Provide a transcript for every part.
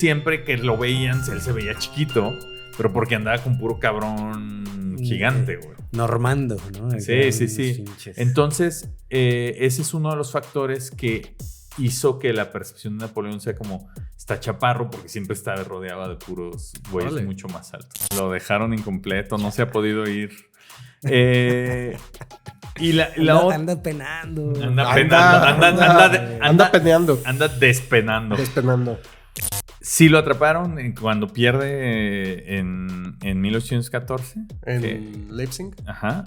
Siempre que lo veían, él se veía chiquito, pero porque andaba con puro cabrón gigante, güey. Normando, ¿no? Sí. Entonces, ese es uno de los factores que hizo que la percepción de Napoleón sea como está chaparro, porque siempre estaba rodeado de puros güeyes mucho más altos. Lo dejaron incompleto, no se ha podido ir. Anda penando. Anda peneando. Anda despenando. Sí lo atraparon cuando pierde en 1814. En Leipzig. Ajá.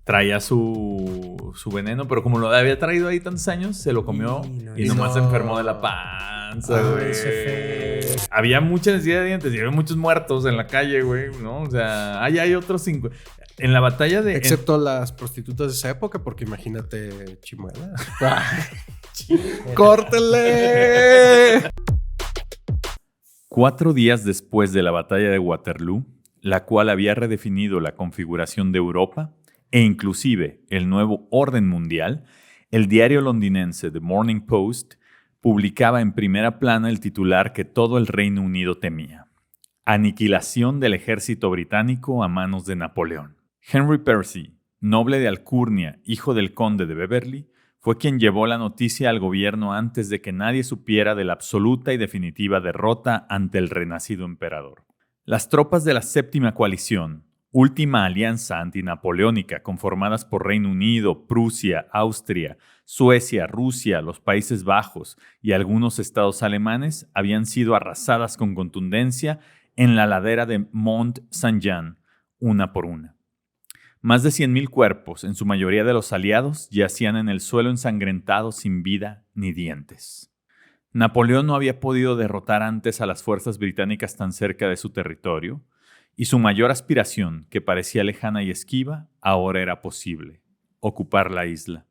Traía su veneno, pero como lo había traído ahí tantos años, se lo comió y nomás se enfermó de la panza, güey. Había mucha necesidad de dientes y había muchos muertos en la calle, güey, ¿no? O sea, hay otros 5. En la batalla de... Excepto las prostitutas de esa época, porque imagínate Chimuela. ¡Córtele! 4 días después de la batalla de Waterloo, la cual había redefinido la configuración de Europa e inclusive el nuevo orden mundial, el diario londinense The Morning Post publicaba en primera plana el titular que todo el Reino Unido temía: aniquilación del ejército británico a manos de Napoleón. Henry Percy, noble de alcurnia, hijo del conde de Beverly, fue quien llevó la noticia al gobierno antes de que nadie supiera de la absoluta y definitiva derrota ante el renacido emperador. Las tropas de la Séptima Coalición, última alianza antinapoleónica conformadas por Reino Unido, Prusia, Austria, Suecia, Rusia, los Países Bajos y algunos estados alemanes, habían sido arrasadas con contundencia en la ladera de Mont Saint-Jean, una por una. Más de 100,000 cuerpos, en su mayoría de los aliados, yacían en el suelo ensangrentados sin vida ni dientes. Napoleón no había podido derrotar antes a las fuerzas británicas tan cerca de su territorio, y su mayor aspiración, que parecía lejana y esquiva, ahora era posible: ocupar la isla.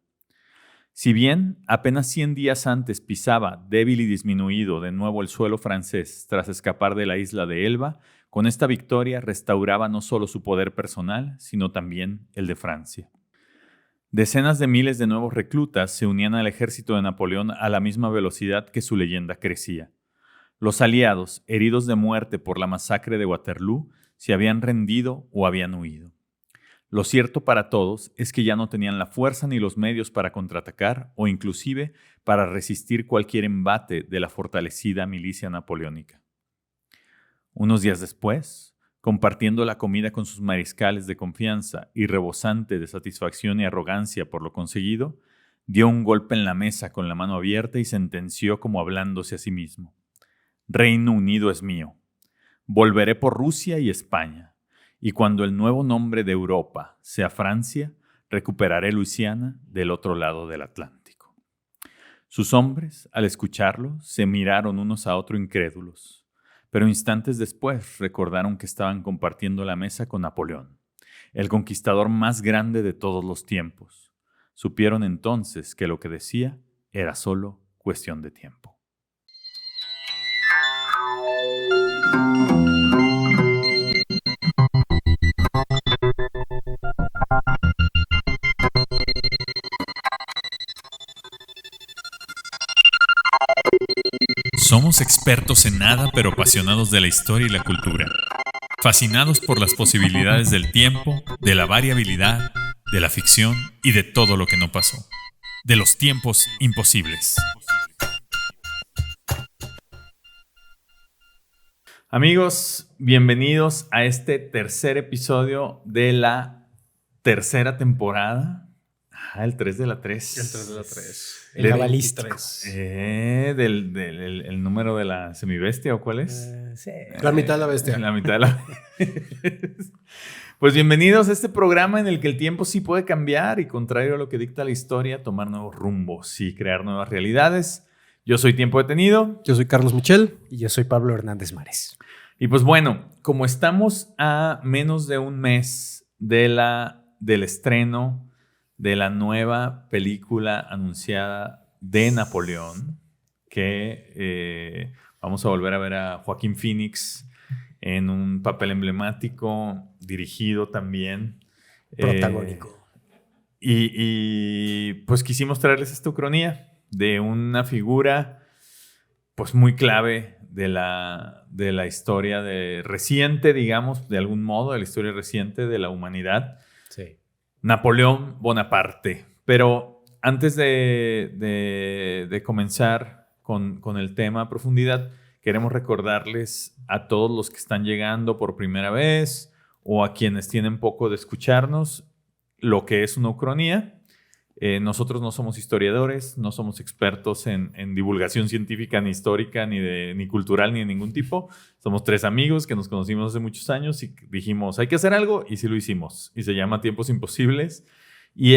Si bien apenas 100 días antes pisaba, débil y disminuido, de nuevo el suelo francés tras escapar de la isla de Elba, con esta victoria restauraba no solo su poder personal, sino también el de Francia. Decenas de miles de nuevos reclutas se unían al ejército de Napoleón a la misma velocidad que su leyenda crecía. Los aliados, heridos de muerte por la masacre de Waterloo, se habían rendido o habían huido. Lo cierto para todos es que ya no tenían la fuerza ni los medios para contraatacar o inclusive para resistir cualquier embate de la fortalecida milicia napoleónica. Unos días después, compartiendo la comida con sus mariscales de confianza y rebosante de satisfacción y arrogancia por lo conseguido, dio un golpe en la mesa con la mano abierta y sentenció como hablándose a sí mismo: Reino Unido es mío. Volveré por Rusia y España, y cuando el nuevo nombre de Europa sea Francia, recuperaré Luisiana del otro lado del Atlántico. Sus hombres, al escucharlo, se miraron unos a otros incrédulos. Pero instantes después recordaron que estaban compartiendo la mesa con Napoleón, el conquistador más grande de todos los tiempos. Supieron entonces que lo que decía era solo cuestión de tiempo. Somos expertos en nada, pero apasionados de la historia y la cultura. Fascinados por las posibilidades del tiempo, de la variabilidad, de la ficción y de todo lo que no pasó. De los tiempos imposibles. Amigos, bienvenidos a este tercer episodio de la tercera temporada. El 3 de la 3. El 3 de la 3. El cabalístico. El número de la semibestia, ¿o cuál es? Sí. La mitad de la bestia. La mitad de la... Pues bienvenidos a este programa en el que el tiempo sí puede cambiar y, contrario a lo que dicta la historia, tomar nuevos rumbos y crear nuevas realidades. Yo soy Tiempo Detenido. Yo soy Carlos Michel. Y yo soy Pablo Hernández Mares. Y pues bueno, como estamos a menos de un mes del estreno de la nueva película anunciada de Napoleón, que vamos a volver a ver a Joaquín Phoenix en un papel emblemático, dirigido también. Protagónico. Y pues quisimos traerles esta ucronía de una figura pues muy clave de la historia reciente, digamos, de algún modo, de la historia reciente de la humanidad. Sí. Napoleón Bonaparte. Pero antes de comenzar con el tema a profundidad, queremos recordarles a todos los que están llegando por primera vez o a quienes tienen poco de escucharnos lo que es una ucronía. Nosotros no somos historiadores, no somos expertos en divulgación científica, ni histórica, ni cultural, ni de ningún tipo. Somos 3 amigos que nos conocimos hace muchos años y dijimos, hay que hacer algo, y sí lo hicimos. Y se llama Tiempos Imposibles. Y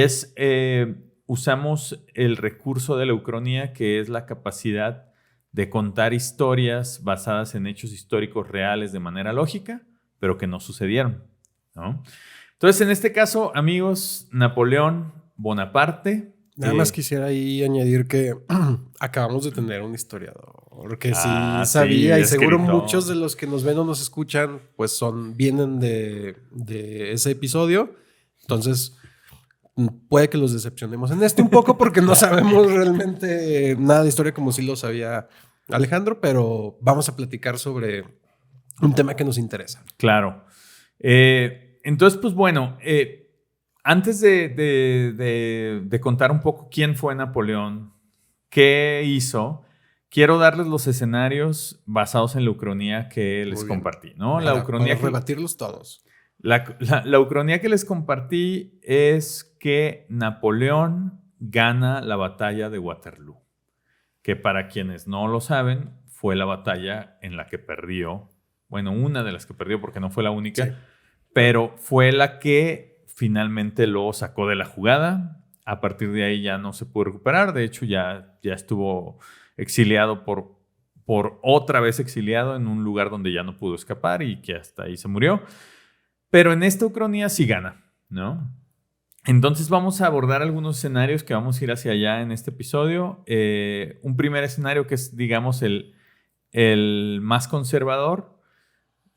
usamos el recurso de la ucronía, que es la capacidad de contar historias basadas en hechos históricos reales de manera lógica, pero que no sucedieron, ¿no? Entonces, en este caso, amigos, Napoleón Bonaparte. Nada más quisiera ahí añadir que acabamos de tener un historiador que sí sabía, y seguro muchos de los que nos ven o nos escuchan pues vienen de ese episodio. Entonces puede que los decepcionemos en un poco porque no sabemos realmente nada de historia como sí lo sabía Alejandro, pero vamos a platicar sobre un tema que nos interesa. Claro. Entonces, pues bueno, antes de contar un poco quién fue Napoleón, qué hizo, quiero darles los escenarios basados en la ucronía que les compartí, ¿no? Para rebatirlos todos. La ucronía que les compartí es que Napoleón gana la batalla de Waterloo, que para quienes no lo saben, fue la batalla en la que perdió, bueno, una de las que perdió porque no fue la única, sí, pero fue la que finalmente lo sacó de la jugada. A partir de ahí ya no se pudo recuperar. De hecho, ya estuvo exiliado otra vez exiliado en un lugar donde ya no pudo escapar y que hasta ahí se murió. Pero en esta ucronía sí gana, ¿no? Entonces vamos a abordar algunos escenarios que vamos a ir hacia allá en este episodio. Un primer escenario que es, digamos, el más conservador,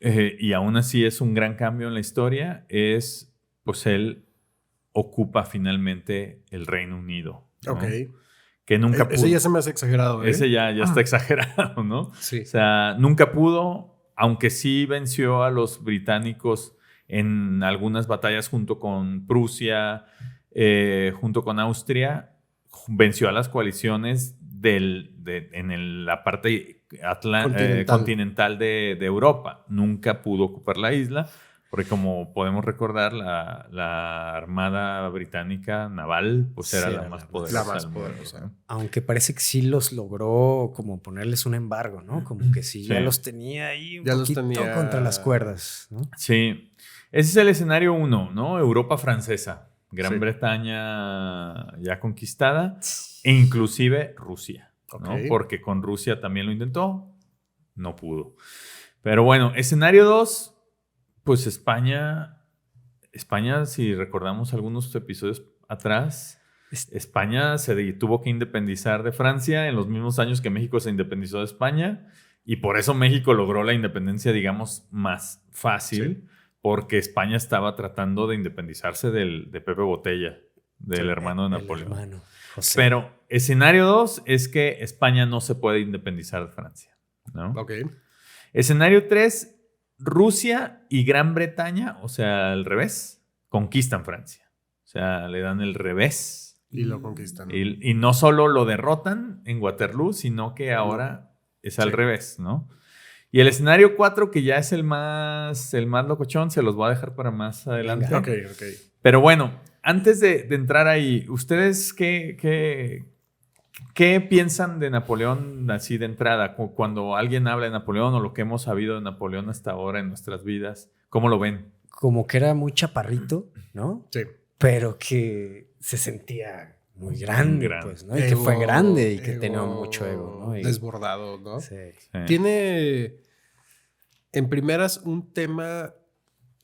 y aún así es un gran cambio en la historia, es, pues, él ocupa finalmente el Reino Unido, ¿no? Ok. Que nunca pudo. Ese ya se me hace exagerado, ¿eh? Ese ya está exagerado, ¿no? Sí. O sea, nunca pudo, aunque sí venció a los británicos en algunas batallas junto con Prusia, junto con Austria, venció a las coaliciones en la parte continental de Europa. Nunca pudo ocupar la isla, porque como podemos recordar, la armada británica naval pues era la más poderosa. La más poderosa. ¿No? Aunque parece que sí los logró como ponerles un embargo, ¿no? Como que sí, ya los tenía ahí un poquito contra las cuerdas, ¿no? Sí. Ese es el escenario 1, ¿no? Europa francesa, Gran Bretaña ya conquistada, e inclusive Rusia, ¿no? Porque con Rusia también lo intentó, no pudo. Pero bueno, escenario 2, pues España, si recordamos algunos episodios atrás, España se tuvo que independizar de Francia en los mismos años que México se independizó de España, y por eso México logró la independencia, digamos, más fácil. Sí. Porque España estaba tratando de independizarse de Pepe Botella, del hermano de Napoleón. Hermano, José. Pero escenario 2 es que España no se puede independizar de Francia, ¿no? Ok. Escenario 3, Rusia y Gran Bretaña, o sea, al revés, conquistan Francia. O sea, le dan el revés. Y lo conquistan. Y no solo lo derrotan en Waterloo, sino que ahora es al revés, ¿no? Y el escenario 4, que ya es el más locochón, se los voy a dejar para más adelante. Ok. Pero bueno, antes de entrar ahí, ¿ustedes qué piensan de Napoleón así de entrada? Cuando alguien habla de Napoleón o lo que hemos sabido de Napoleón hasta ahora en nuestras vidas, ¿cómo lo ven? Como que era muy chaparrito, ¿no? Sí. Pero que se sentía muy grande, pues, ¿no? Y que fue grande y que tenía mucho ego, ¿no? Desbordado, ¿no? Sí. Tiene en primeras un tema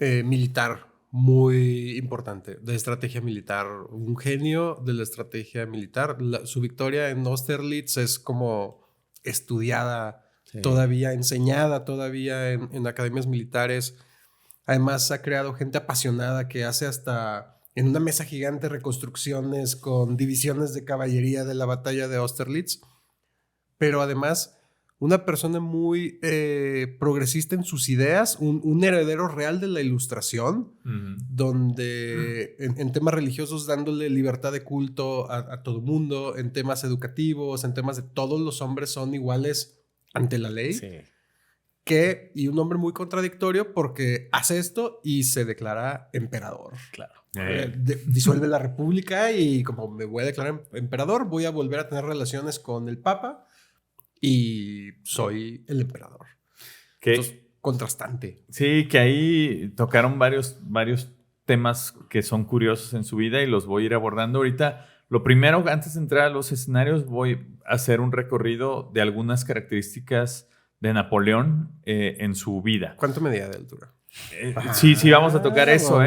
militar muy importante, de estrategia militar, un genio de la estrategia militar. Su victoria en Austerlitz es como estudiada, todavía enseñada, todavía en academias militares. Además ha creado gente apasionada que hace hasta en una mesa gigante reconstrucciones con divisiones de caballería de la batalla de Austerlitz. Pero además una persona muy progresista en sus ideas, un heredero real de la Ilustración, donde en temas religiosos dándole libertad de culto a todo mundo, en temas educativos, en temas de todos los hombres son iguales ante la ley. Sí. Y un hombre muy contradictorio porque hace esto y se declara emperador. Claro. Disuelve la república y como me voy a declarar emperador, voy a volver a tener relaciones con el papa y soy el emperador. Entonces, contrastante. Sí, que ahí tocaron varios temas que son curiosos en su vida y los voy a ir abordando ahorita. Lo primero, antes de entrar a los escenarios, voy a hacer un recorrido de algunas características de Napoleón en su vida. ¿Cuánto medía de altura? Sí, vamos a tocar eso,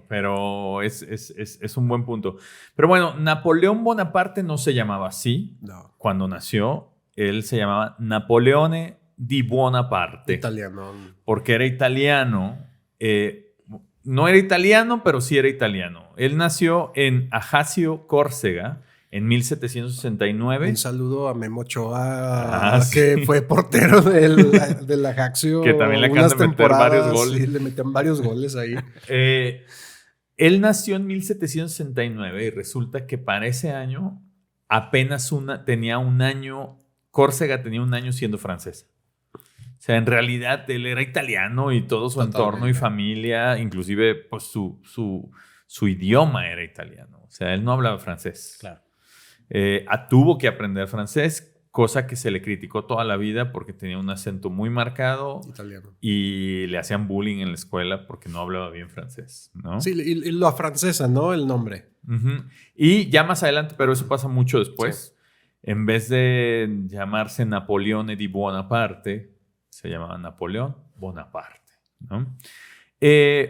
pero es un buen punto. Pero bueno, Napoleón Bonaparte no se llamaba así. No. Cuando nació, él se llamaba Napoleone di Buonaparte. Italiano. Porque era italiano. No era italiano, pero sí era italiano. Él nació en Ajaccio, Córcega, en 1769. Un saludo a Memo Ochoa, que fue portero del Ajaccio. Que también le acaban de meter varios goles. Sí, le metían varios goles ahí. Él nació en 1769 y resulta que para ese año apenas tenía un año, Córcega tenía un año siendo francesa. O sea, en realidad él era italiano y todo su entorno y familia, inclusive pues su idioma era italiano. O sea, él no hablaba francés. Claro. Tuvo que aprender francés, cosa que se le criticó toda la vida porque tenía un acento muy marcado. Italiano. Y le hacían bullying en la escuela porque no hablaba bien francés, ¿no? Sí, y lo afrancesa, ¿no? El nombre. Uh-huh. Y ya más adelante, pero eso pasa mucho después, en vez de llamarse Napoleone di Buonaparte, se llamaba Napoleón Bonaparte, ¿no?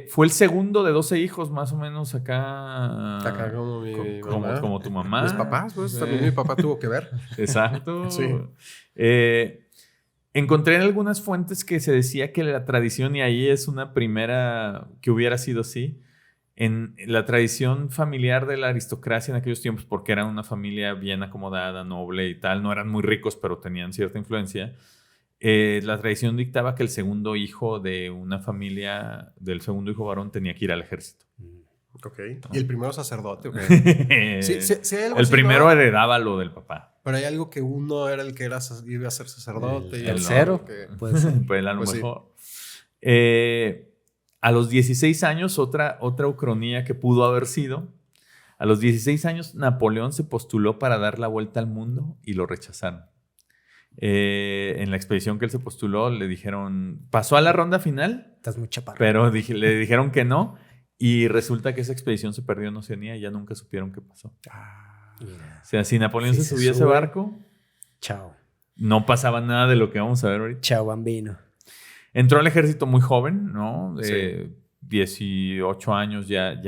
Fue el segundo de 12 hijos, más o menos acá. Acá como mi mamá. Como tu mamá. Mis papás, pues también mi papá tuvo que ver. Exacto. Sí. Encontré en algunas fuentes que se decía que la tradición, y ahí es una primera que hubiera sido así, en la tradición familiar de la aristocracia en aquellos tiempos, porque eran una familia bien acomodada, noble y tal, no eran muy ricos, pero tenían cierta influencia. La tradición dictaba que el segundo hijo de una familia, del segundo hijo varón, tenía que ir al ejército. Ok. ¿No? ¿Y el primero sacerdote? Okay. Sí, el primero heredaba lo del papá. Pero hay algo que uno era el que iba a ser sacerdote. El tercero. Puede ser. Pues a lo mejor. A los 16 años, otra ucronía que pudo haber sido, a los 16 años Napoleón se postuló para dar la vuelta al mundo y lo rechazaron. En la expedición que él se postuló le dijeron, pasó a la ronda final. Estás muy chaparro. Pero le dijeron que no. Y resulta que esa expedición se perdió en Oceanía y ya nunca supieron qué pasó. Mira. O sea, si Napoleón se subía a ese barco, chao. No pasaba nada de lo que vamos a ver ahorita. Chao, bambino. Entró al ejército muy joven, ¿no? Sí. 18 años ya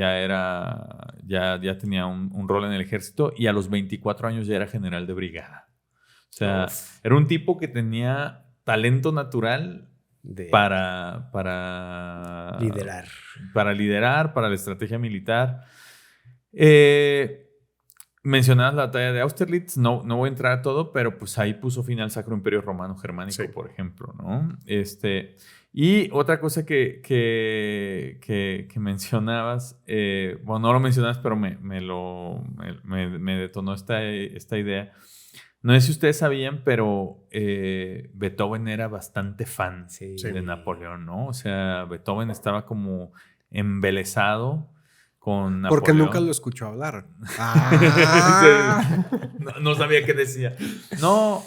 tenía un rol en el ejército y a los 24 años ya era general de brigada. O sea, era un tipo que tenía talento natural para liderar. Para liderar, para la estrategia militar. Mencionabas la batalla de Austerlitz, no voy a entrar a todo, pero pues ahí puso fin al Sacro Imperio Romano Germánico, sí, por ejemplo, ¿no? Y otra cosa que mencionabas, bueno, no lo mencionabas, pero me detonó esta idea. No sé si ustedes sabían, pero Beethoven era bastante fan de Napoleón, ¿no? O sea, Beethoven estaba como embelesado con Napoleón. Porque nunca lo escuchó hablar. No sabía qué decía. No,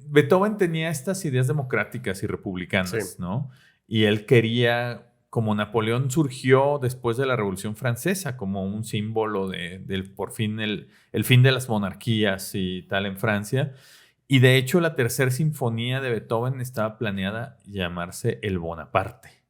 Beethoven tenía estas ideas democráticas y republicanas, sí, ¿no? Y él quería, como Napoleón surgió después de la Revolución Francesa, como un símbolo del por fin el fin de las monarquías y tal en Francia. Y de hecho, la tercera sinfonía de Beethoven estaba planeada llamarse El Bonaparte.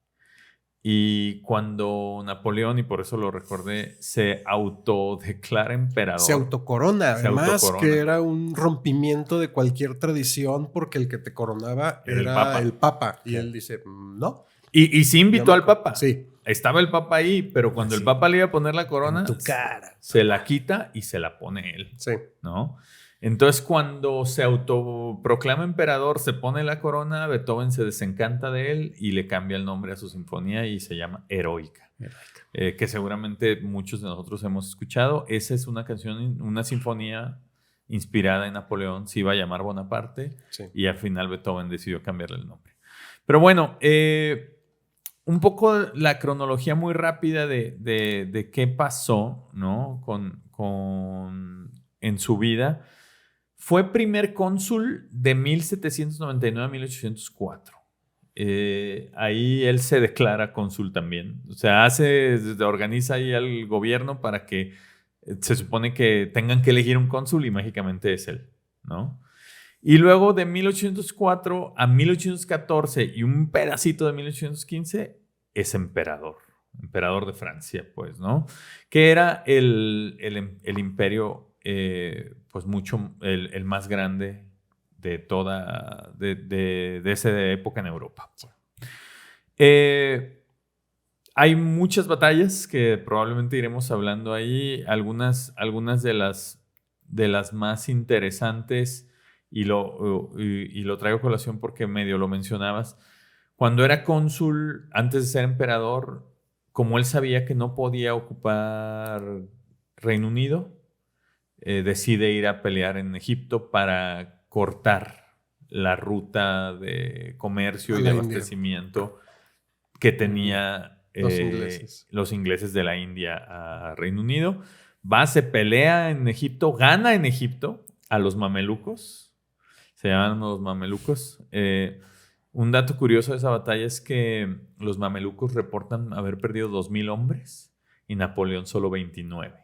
Y cuando Napoleón, y por eso lo recordé, se autodeclara emperador. Se autocorona, además, que era un rompimiento de cualquier tradición porque el que te coronaba era el Papa. Y él dice, no. Y sí invitó al Papa. Sí. Estaba el Papa ahí, pero cuando el Papa le iba a poner la corona, en tu cara, se la quita y se la pone él. Sí. ¿No? Entonces, cuando se autoproclama emperador, se pone la corona, Beethoven se desencanta de él y le cambia el nombre a su sinfonía y se llama Heroica. Que seguramente muchos de nosotros hemos escuchado. Esa es una canción, una sinfonía inspirada en Napoleón, se iba a llamar Bonaparte, sí. Y al final Beethoven decidió cambiarle el nombre. Pero bueno, un poco la cronología muy rápida de qué pasó, ¿no? En su vida. Fue primer cónsul de 1799 a 1804. Ahí él se declara cónsul también. O sea, organiza ahí al gobierno para que se supone que tengan que elegir un cónsul y mágicamente es él, ¿no? Y luego de 1804 a 1814 y un pedacito de 1815 es emperador de Francia, pues, ¿no? Que era el imperio, pues mucho, el más grande de toda, de esa época en Europa. Hay muchas batallas que probablemente iremos hablando ahí, algunas de las más interesantes, y lo traigo a colación porque medio lo mencionabas. Cuando era cónsul, antes de ser emperador, como él sabía que no podía ocupar Reino Unido, decide ir a pelear en Egipto para cortar la ruta de comercio y de abastecimiento que tenía los ingleses de la India a Reino Unido. Se pelea en Egipto, gana en Egipto a los mamelucos. Se llaman los mamelucos. Un dato curioso de esa batalla es que los mamelucos reportan haber perdido 2,000 hombres y Napoleón solo 29.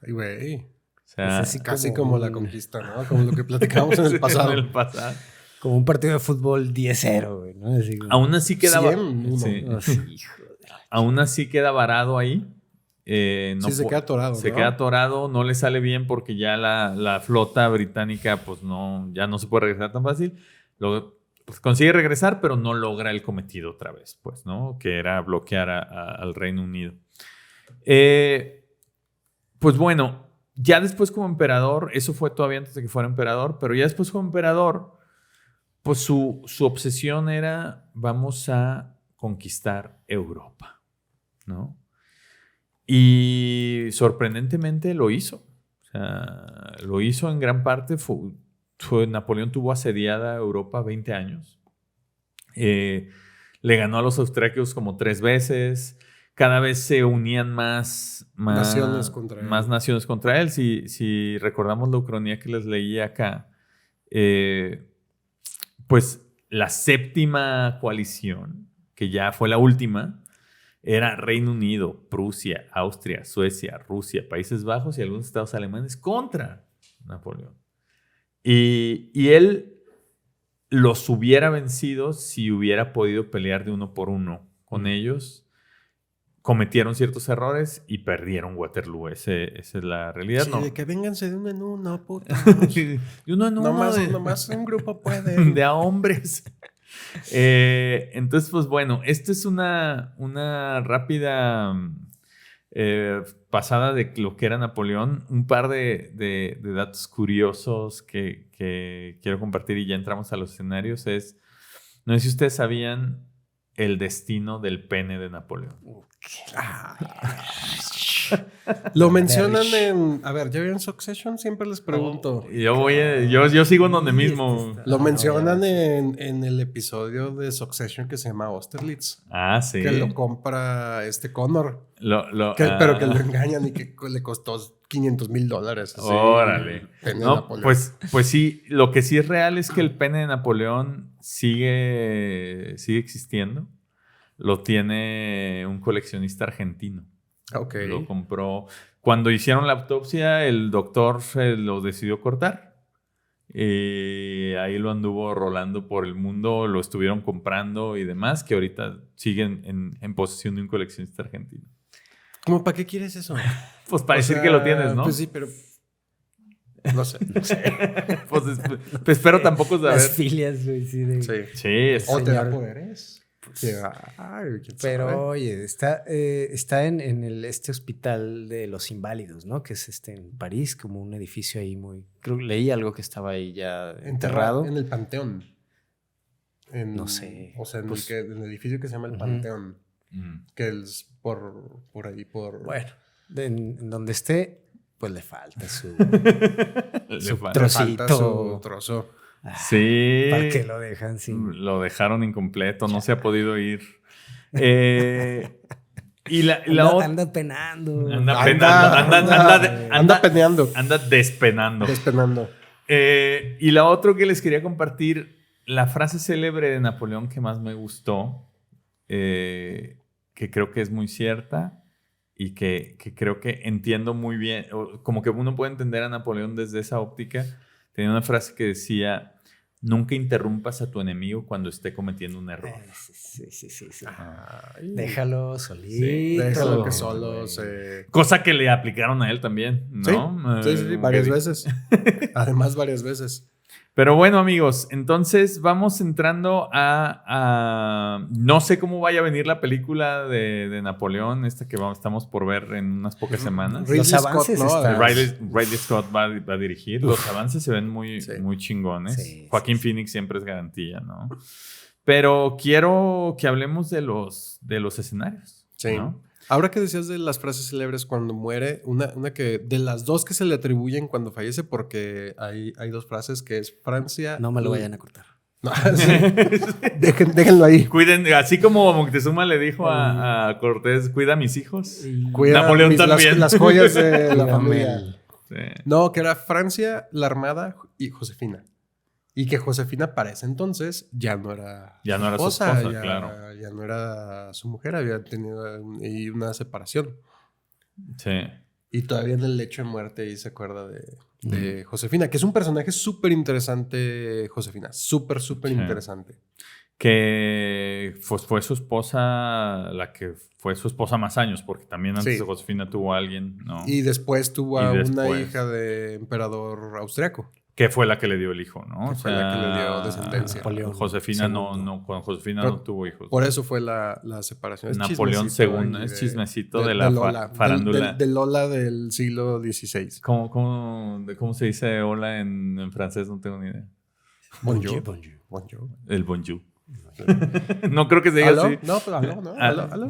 Ay, güey. O sea, es casi como la conquista, ¿no? Como lo que platicamos en el pasado. En el pasado. Como un partido de fútbol 10-0, güey, ¿no? Así como... Aún así quedaba... Sí. Aún así queda varado ahí. Se queda atorado. Se queda atorado, no le sale bien porque ya la flota británica pues ya no se puede regresar tan fácil. Pues consigue regresar, pero no logra el cometido otra vez, pues, ¿no? Que era bloquear al Reino Unido. Pues bueno, ya después como emperador, eso fue todavía antes de que fuera emperador, pero ya después como emperador, pues su obsesión era: vamos a conquistar Europa, ¿no? Y sorprendentemente lo hizo. O sea, lo hizo en gran parte. Napoleón tuvo asediada Europa 20 años. Le ganó a los austriacos como 3 veces. Cada vez se unían más naciones contra él. Si recordamos la ucronía que les leí acá, pues la séptima coalición, que ya fue la última, era Reino Unido, Prusia, Austria, Suecia, Rusia, Países Bajos y algunos estados alemanes contra Napoleón. Y él los hubiera vencido si hubiera podido pelear de uno por uno con ellos. Cometieron ciertos errores y perdieron Waterloo. Esa es la realidad. Sí, ¿no? De que vénganse de uno en uno, puta. De uno en uno. Nomás un grupo puede. De a hombres. Entonces, pues bueno, esto es una rápida pasada de lo que era Napoleón. Un par de datos curiosos que quiero compartir y ya entramos a los escenarios es, no sé si ustedes sabían el destino del pene de Napoleón. Lo mencionan en... A ver, ¿ya vieron Succession? Siempre les pregunto. Yo sigo en donde mismo. Lo mencionan en el episodio de Succession que se llama Austerlitz. Ah, sí. Que lo compra Connor. Pero que lo engañan y que le costó $500,000. Órale. No, pues sí, lo que sí es real es que el pene de Napoleón sigue existiendo. Lo tiene un coleccionista argentino. Okay. Lo compró. Cuando hicieron la autopsia, el doctor se lo decidió cortar. Ahí lo anduvo rolando por el mundo, lo estuvieron comprando y demás, que ahorita siguen en posesión de un coleccionista argentino. ¿Cómo para qué quieres eso? Pues para decir que lo tienes, ¿no? Pues sí, pero... No sé. Pues espero tampoco saber. Las filias, güey, sí. Sí. ¿O te da poderes? Pues, pero oye, está en este hospital de los inválidos, ¿no? Que es en París, como un edificio ahí muy... Creo que leí algo que estaba ahí ya enterrado. En el Panteón. No sé. O sea, en el edificio que se llama el Panteón. Que es por ahí, por... Bueno, en donde esté, pues le falta su trocito. Le falta su trozo. Sí. ¿Para qué lo dejan sin? Lo dejaron incompleto, no se ha podido ir. Y la otra. Anda penando. Anda peneando. Anda despenando. Despenando. Y la otra que les quería compartir, la frase célebre de Napoleón que más me gustó, que creo que es muy cierta y que creo que entiendo muy bien, como que uno puede entender a Napoleón desde esa óptica. Tenía una frase que decía: nunca interrumpas a tu enemigo cuando esté cometiendo un error. Sí. Déjalo solito. Sí, déjalo que solo se... Cosa que le aplicaron a él también, ¿no? Sí, varias veces. Además, varias veces. Pero bueno, amigos, entonces vamos entrando a no sé cómo vaya a venir la película de Napoleón, esta que estamos por ver en unas pocas semanas. Los avances Ridley Scott va a dirigir. Los avances se ven muy chingones. Sí, Joaquín Phoenix siempre es garantía, ¿no? Pero quiero que hablemos de los escenarios. Sí. ¿No? Ahora que decías de las frases célebres cuando muere, una que de las dos que se le atribuyen cuando fallece, porque hay dos frases que es Francia... No me lo vayan a cortar. No, sí. Déjenlo ahí. Cuiden, así como Moctezuma le dijo a Cortés, cuida a mis hijos. Cuida Napoleón también. Las joyas de la familia. Sí. No, que era Francia, la Armada y Josefina. Y que Josefina para ese entonces ya no era su esposa, claro. Ya no era su mujer, había tenido ahí una separación. Sí. Y todavía en el lecho de muerte ahí se acuerda de Josefina, que es un personaje súper interesante, Josefina. Súper interesante. Que fue su esposa, la que fue su esposa más años, porque también antes de Josefina tuvo a alguien, ¿no? Y después tuvo a una hija de emperador austriaco. Que fue la que le dio el hijo, ¿no? Fue la que le dio descendencia. Josefina con Josefina no tuvo hijos. Por eso fue la separación. Es Napoleón II es chismecito de la Lola, farándula. De Lola del siglo XVI. ¿Cómo se dice hola en francés? No tengo ni idea. Bonjour. El bonjour. No creo que se diga ¿Aló? así. No, pero aló, ¿no? ¿Aló?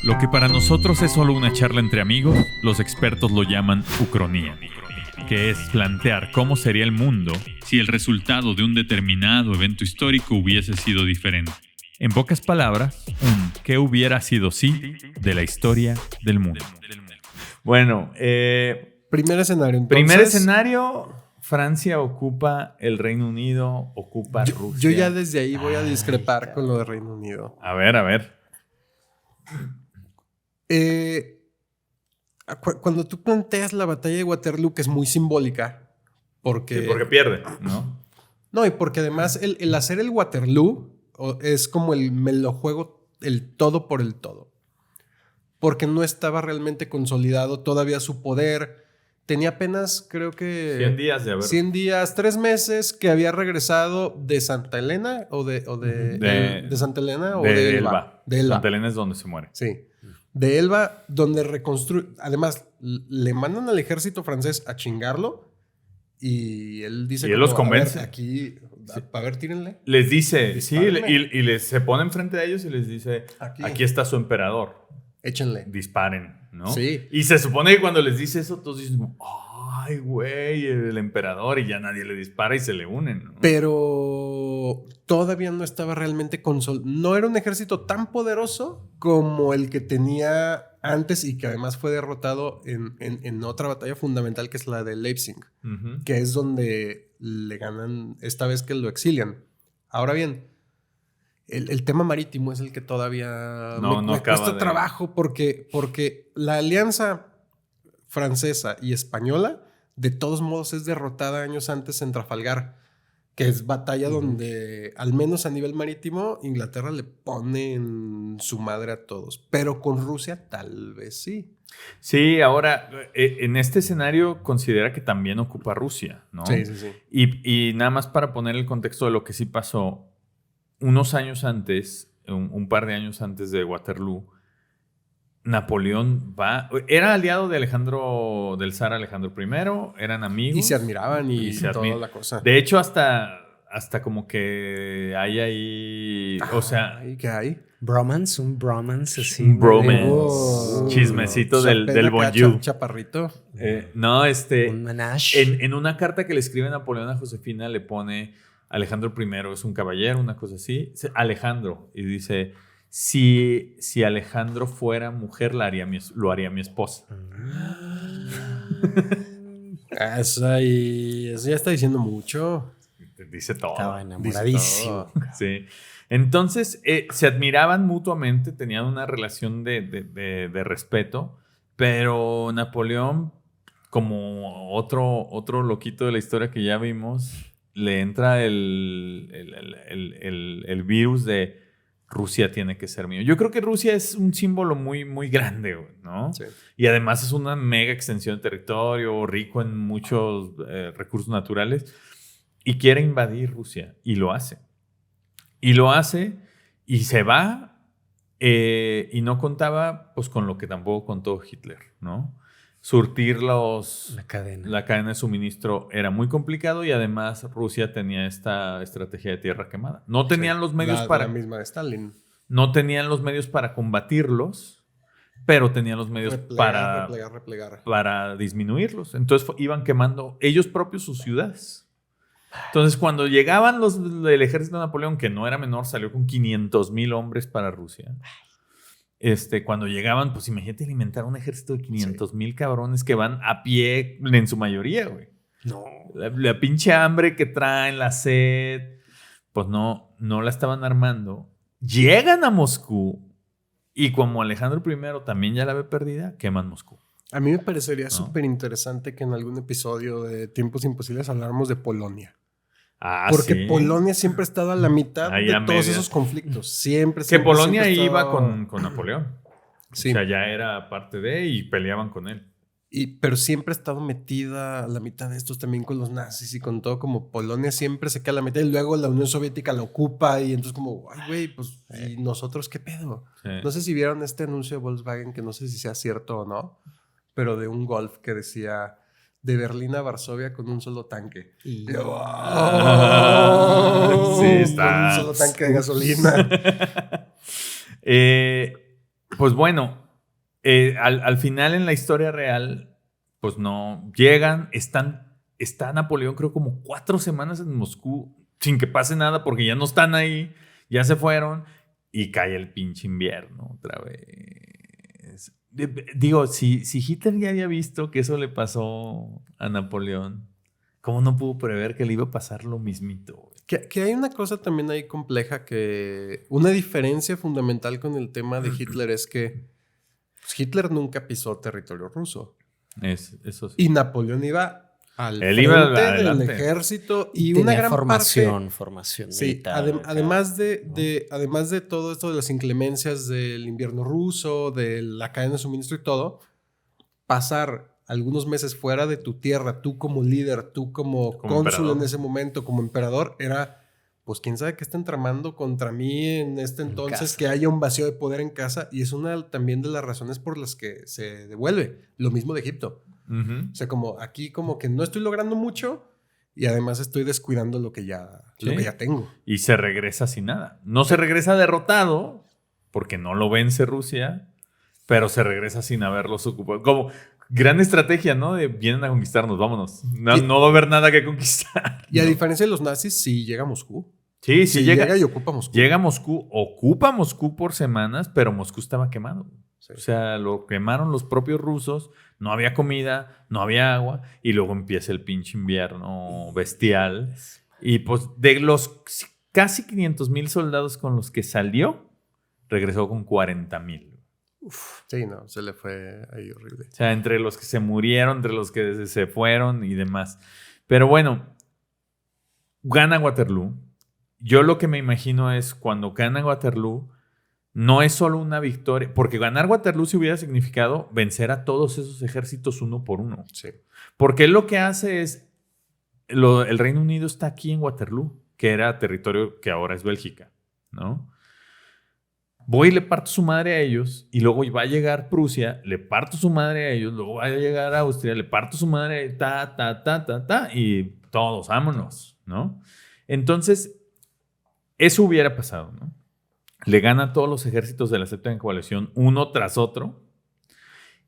Lo que para nosotros es solo una charla entre amigos, los expertos lo llaman ucronía, que es plantear cómo sería el mundo si el resultado de un determinado evento histórico hubiese sido diferente. En pocas palabras, un ¿qué hubiera sido si de la historia del mundo? Bueno, primer escenario. Entonces, primer escenario, Francia ocupa el Reino Unido, ocupa Rusia. Yo ya desde ahí voy a discrepar con lo de Reino Unido. A ver. Cuando tú planteas la batalla de Waterloo, que es muy simbólica, porque pierde, ¿no? No, y porque además el hacer el Waterloo es como me lo juego el todo por el todo. Porque no estaba realmente consolidado todavía su poder. Tenía apenas, creo que... 100 días de haber... 100 días, 3 meses que había regresado de Santa Elena de Santa Elna o de Elba. De Elba. Santa Elena es donde se muere. Sí. De Elba, donde reconstruye... Además, le mandan al ejército francés a chingarlo y él dice... Y él los convence. A ver, tírenle. Les dice, sí, y se pone enfrente de ellos y les dice, aquí está su emperador. Échenle. Disparen, ¿no? Sí. Y se supone que cuando les dice eso, todos dicen, ay, güey, el emperador, y ya nadie le dispara y se le unen, ¿no? Pero todavía no estaba realmente no era un ejército tan poderoso como el que tenía antes y que además fue derrotado en otra batalla fundamental que es la de Leipzig, que es donde le ganan esta vez que lo exilian. Ahora bien, el tema marítimo es el que todavía me cuesta trabajo porque la alianza francesa y española de todos modos es derrotada años antes en Trafalgar. que es batalla donde, al menos a nivel marítimo, Inglaterra le pone en su madre a todos. Pero con Rusia tal vez sí. Sí, ahora, en este escenario considera que también ocupa Rusia, ¿no? Sí. Y nada más para poner el contexto de lo que sí pasó, unos años antes, un par de años antes de Waterloo, Napoleón era aliado de del zar Alejandro I, eran amigos. Y se admiraban y se toda la cosa. De hecho, hasta como que hay ahí, o sea... ¿Y qué hay? Un bromance así. Un bromance. Chismecito del bonjour. Chaparrito. No, Un menage. en una carta que le escribe Napoleón a Josefina le pone Alejandro I es un caballero, una cosa así. Alejandro. Y dice, si Alejandro fuera mujer, lo haría mi esposa. Eso ya está diciendo mucho. Dice todo. Estaba enamoradísimo. Sí. Entonces, se admiraban mutuamente, tenían una relación de respeto, pero Napoleón, como otro loquito de la historia que ya vimos, le entra el virus de Rusia tiene que ser mío. Yo creo que Rusia es un símbolo muy, muy grande, ¿no? Sí. Y además es una mega extensión de territorio, rico en muchos recursos naturales, y quiere invadir Rusia, y lo hace. Y se va, y no contaba pues con lo que tampoco contó Hitler, ¿no? Surtir la cadena de suministro era muy complicado y además Rusia tenía esta estrategia de tierra quemada. No tenían los medios para... La misma de Stalin. No tenían los medios para combatirlos, pero tenían los medios replegar. para disminuirlos. Entonces iban quemando ellos propios sus ciudades. Entonces, cuando llegaban el ejército de Napoleón, que no era menor, salió con 500,000 hombres para Rusia. Cuando llegaban, pues imagínate alimentar un ejército de 500,000 cabrones que van a pie en su mayoría, güey. No. La pinche hambre que traen, la sed, pues no la estaban armando. Llegan a Moscú y como Alejandro I también ya la ve perdida, queman Moscú. A mí me parecería súper interesante que en algún episodio de Tiempos Imposibles habláramos de Polonia. Porque Polonia siempre ha estado a la mitad de todos esos conflictos. Siempre. Que Polonia iba con Napoleón. Sí. O sea, ya era parte de y peleaban con él. Pero siempre ha estado metida a la mitad de estos también con los nazis y con todo. Como Polonia siempre se queda a la mitad y luego la Unión Soviética la ocupa y entonces como, ay güey, pues ¿y nosotros qué pedo? Sí. No sé si vieron este anuncio de Volkswagen, que no sé si sea cierto o no, pero de un Golf que decía de Berlín a Varsovia con un solo tanque. Sí, está. Con un solo tanque de gasolina. Pues bueno, al final en la historia real, pues no, llegan, está Napoleón creo como 4 semanas en Moscú sin que pase nada porque ya no están ahí, ya se fueron y cae el pinche invierno otra vez. Digo, si Hitler ya había visto que eso le pasó a Napoleón, ¿cómo no pudo prever que le iba a pasar lo mismito? Que hay una cosa también ahí compleja, que una diferencia fundamental con el tema de Hitler es que Hitler nunca pisó territorio ruso. Eso sí. Y Napoleón iba al frente del ejército y tenía una gran formación sí, militar. Además de todo esto de las inclemencias del invierno ruso, de la cadena de suministro y todo, pasar algunos meses fuera de tu tierra, tú como líder, tú como cónsul emperador. En ese momento, como emperador, era, pues quién sabe qué están tramando contra mí en este entonces, que haya un vacío de poder en casa, y es una también de las razones por las que se devuelve. Lo mismo de Egipto. Uh-huh. O sea, como aquí como que no estoy logrando mucho y además estoy descuidando lo que ya tengo. Y se regresa sin nada. No se regresa derrotado porque no lo vence Rusia, pero se regresa sin haberlos ocupado. Como gran estrategia, ¿no? De vienen a conquistarnos, vámonos. No va a haber nada que conquistar. Y a diferencia de los nazis, sí llega a Moscú. Sí, llega y ocupa Moscú. Llega a Moscú, ocupa Moscú por semanas, pero Moscú estaba quemado. Sí. O sea, lo quemaron los propios rusos, no había comida, no había agua, y luego empieza el pinche invierno bestial. Y pues de los casi 500,000 soldados con los que salió, regresó con 40,000. Sí, no, se le fue ahí horrible. O sea, entre los que se murieron, entre los que se fueron y demás. Pero bueno, gana Waterloo. Yo lo que me imagino es cuando gana Waterloo, no es solo una victoria, porque ganar Waterloo si hubiera significado vencer a todos esos ejércitos uno por uno. Sí. Porque él lo que hace es, el Reino Unido está aquí en Waterloo, que era territorio que ahora es Bélgica, ¿no? Voy y le parto su madre a ellos, y luego va a llegar Prusia, le parto su madre a ellos, luego va a llegar a Austria, le parto su madre, y todos, vámonos, ¿no? Entonces, eso hubiera pasado, ¿no? Le gana a todos los ejércitos de la Séptima Coalición uno tras otro.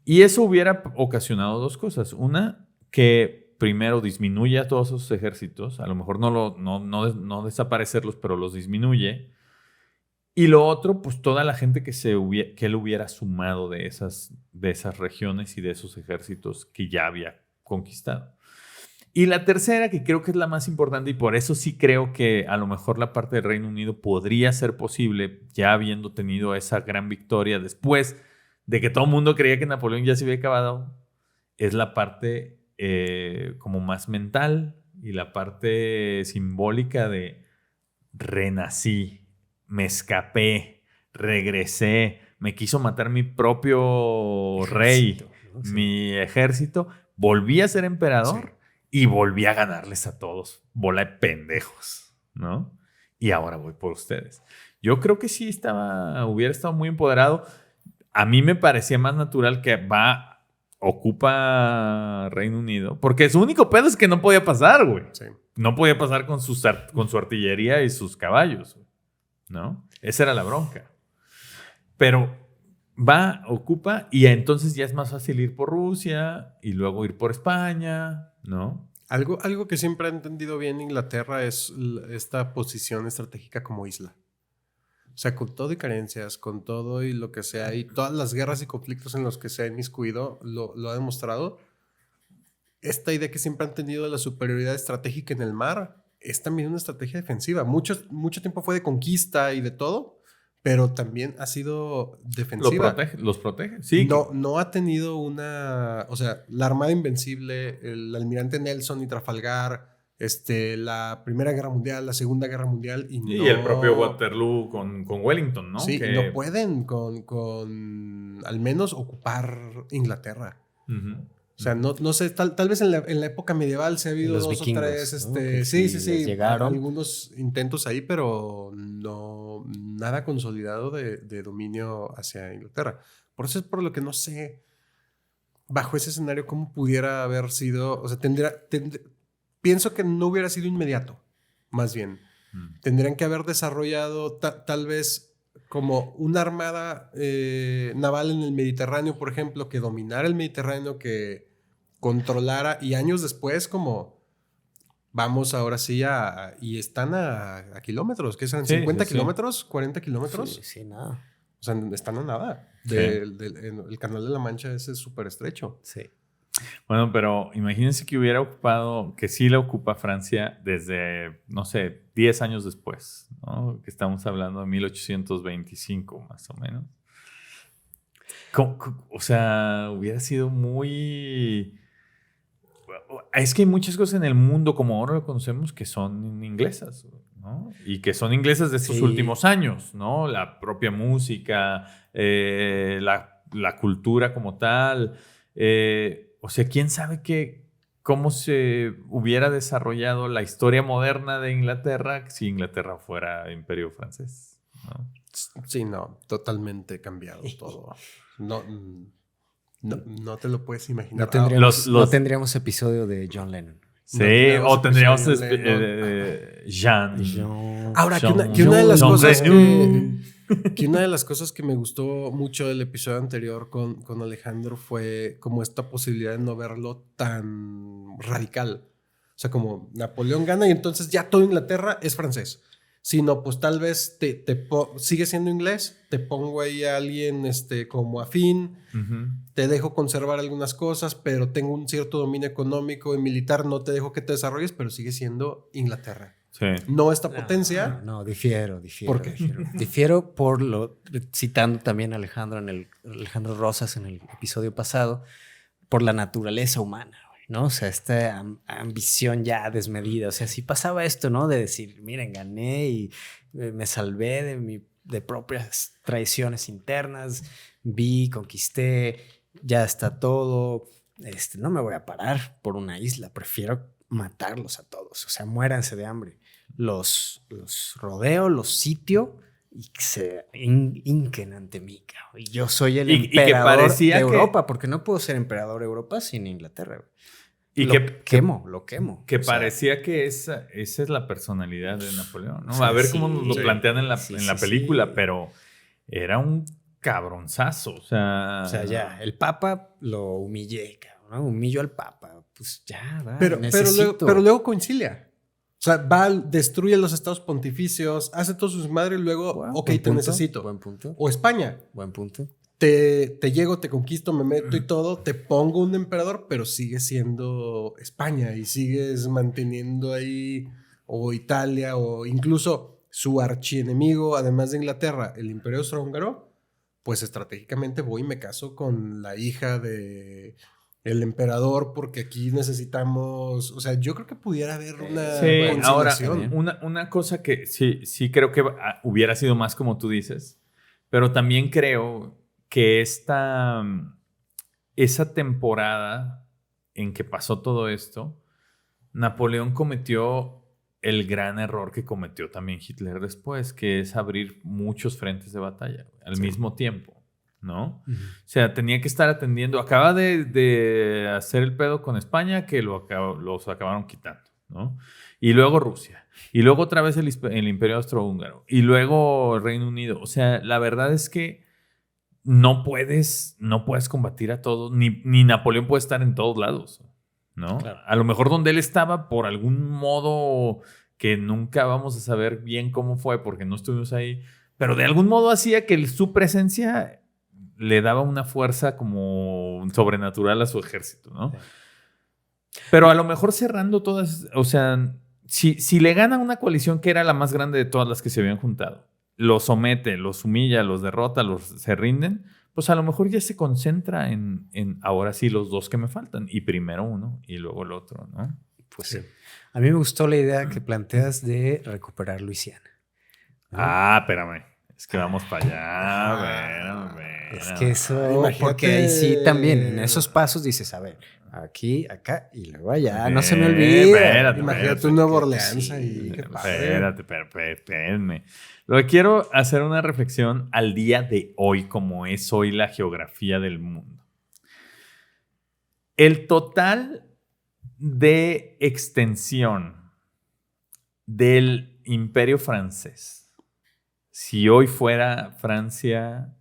Y eso hubiera ocasionado dos cosas. Una, que primero disminuye a todos esos ejércitos. A lo mejor no desaparecerlos, pero los disminuye. Y lo otro, pues toda la gente que él hubiera sumado de esas regiones y de esos ejércitos que ya había conquistado. Y la tercera, que creo que es la más importante, y por eso sí creo que a lo mejor la parte del Reino Unido podría ser posible, ya habiendo tenido esa gran victoria después de que todo el mundo creía que Napoleón ya se había acabado, es la parte como más mental y la parte simbólica de renací, me escapé, regresé, me quiso matar mi propio rey, ¿no? Sí. Mi ejército, volví a ser emperador. Sí. Y volví a ganarles a todos. Bola de pendejos, ¿no? Y ahora voy por ustedes. Yo creo que sí hubiera estado muy empoderado. A mí me parecía más natural que ocupa Reino Unido. Porque su único pedo es que no podía pasar, güey. Sí. No podía pasar con su artillería y sus caballos, ¿no? Esa era la bronca. Pero ocupa, y entonces ya es más fácil ir por Rusia y luego ir por España, ¿no? Algo que siempre ha entendido bien Inglaterra es esta posición estratégica como isla. O sea, con todo y carencias, con todo y lo que sea, y todas las guerras y conflictos en los que se ha inmiscuido, lo ha demostrado. Esta idea que siempre han tenido de la superioridad estratégica en el mar es también una estrategia defensiva. Mucho tiempo fue de conquista y de todo, pero también ha sido defensiva. Los protege. Sí. No ha tenido o sea, la Armada Invencible, el almirante Nelson y Trafalgar, la Primera Guerra Mundial, la Segunda Guerra Mundial. Y el propio Waterloo con Wellington, ¿no? Sí, no pueden con al menos ocupar Inglaterra. Uh-huh. O sea, no sé, tal vez en la época medieval se ha habido dos vikingos, o tres, ¿no? Sí, llegaron algunos intentos ahí, pero no nada consolidado de dominio hacia Inglaterra. Por eso es por lo que no sé, bajo ese escenario, cómo pudiera haber sido, o sea, pienso que no hubiera sido inmediato, más bien. Tendrían que haber desarrollado tal vez como una armada naval en el Mediterráneo, por ejemplo, que dominara el Mediterráneo, que controlara, y años después como vamos ahora sí y están a kilómetros, ¿qué serán? ¿50 kilómetros? ¿40 kilómetros? Sí, nada. O sea, están a nada. El Canal de la Mancha ese es súper estrecho. Sí. Bueno, pero imagínense que hubiera ocupado, que sí la ocupa Francia desde, no sé, 10 años después, ¿no? Que estamos hablando de 1825 más o menos. O sea, hubiera sido muy... Es que hay muchas cosas en el mundo, como ahora lo conocemos, que son inglesas, ¿no? Y que son inglesas de estos últimos años, ¿no? La propia música, la cultura como tal. O sea, ¿quién sabe cómo se hubiera desarrollado la historia moderna de Inglaterra si Inglaterra fuera imperio francés, ¿no? Sí, no, totalmente cambiado todo. No te lo puedes imaginar. No tendríamos episodio de John Lennon. Sí, o tendríamos Jean. Ahora, que una de las cosas que una de las cosas que me gustó mucho del episodio anterior con Alejandro fue como esta posibilidad de no verlo tan radical. O sea, como Napoleón gana y entonces ya toda Inglaterra es francés. Sino pues tal vez sigue siendo inglés, te pongo ahí a alguien como afín, te dejo conservar algunas cosas, pero tengo un cierto dominio económico y militar, no te dejo que te desarrolles, pero sigue siendo Inglaterra. Sí. No esta potencia. No, difiero. ¿Por qué? Difiero citando también a Alejandro Rosas en el episodio pasado, por la naturaleza humana. ¿no? O sea, esta ambición ya desmedida. O sea, si pasaba esto, ¿no? De decir, miren, gané y me salvé de propias traiciones internas, conquisté, ya está todo. No me voy a parar por una isla, prefiero matarlos a todos. O sea, muéranse de hambre. Los rodeo, los sitio y se hinquen ante mí, cabrón. Y yo soy el emperador de Europa, porque no puedo ser emperador de Europa sin Inglaterra. Y lo quemo. Que parecía que esa es la personalidad de Napoleón, ¿no? A ver cómo nos lo plantean en la película, pero era un cabronzazo, o sea, ya, el Papa lo humillé, cabrón, ¿no? Humillo al Papa, pues ya, va, pero luego concilia. O sea, va, destruye los estados pontificios, hace todo su madre y luego, te necesito. Buen punto. O España. Buen punto. Te llego, te conquisto, me meto y todo, te pongo un emperador, pero sigue siendo España y sigues manteniendo ahí, o Italia, o incluso su archienemigo, además de Inglaterra, el Imperio Austrohúngaro, pues estratégicamente voy y me caso con la hija de el emperador, porque aquí necesitamos, o sea, yo creo que pudiera haber una conciliación. Ahora, una cosa que sí creo que hubiera sido más como tú dices, pero también creo que esa temporada en que pasó todo esto, Napoleón cometió el gran error que cometió también Hitler después, que es abrir muchos frentes de batalla al mismo tiempo, ¿no? O sea, tenía que estar atendiendo. Acaba de hacer el pedo con España, que los acabaron quitando, ¿no? Y luego Rusia. Y luego otra vez el Imperio Austrohúngaro. Y luego el Reino Unido. O sea, la verdad es que no puedes combatir a todos. Ni Napoleón puede estar en todos lados, ¿no? Claro. A lo mejor donde él estaba, por algún modo que nunca vamos a saber bien cómo fue, porque no estuvimos ahí, pero de algún modo hacía que su presencia le daba una fuerza como sobrenatural a su ejército, ¿no? Sí. Pero a lo mejor cerrando todas, o sea, si le gana una coalición que era la más grande de todas las que se habían juntado, los somete, los humilla, los derrota, se rinden, pues a lo mejor ya se concentra en ahora sí los dos que me faltan, y primero uno y luego el otro, ¿no? Pues sí. A mí me gustó la idea que planteas de recuperar Luisiana, ¿no? Espérame. Es que vamos para allá. Es que eso, porque ahí sí también, en esos pasos dices, a ver, aquí, acá y luego allá, no se me olvide. Imagínate un Nuevo Orleans ahí, qué padre. Espérenme. Lo que quiero hacer una reflexión al día de hoy, como es hoy la geografía del mundo. El total de extensión del Imperio francés, si hoy fuera Francia,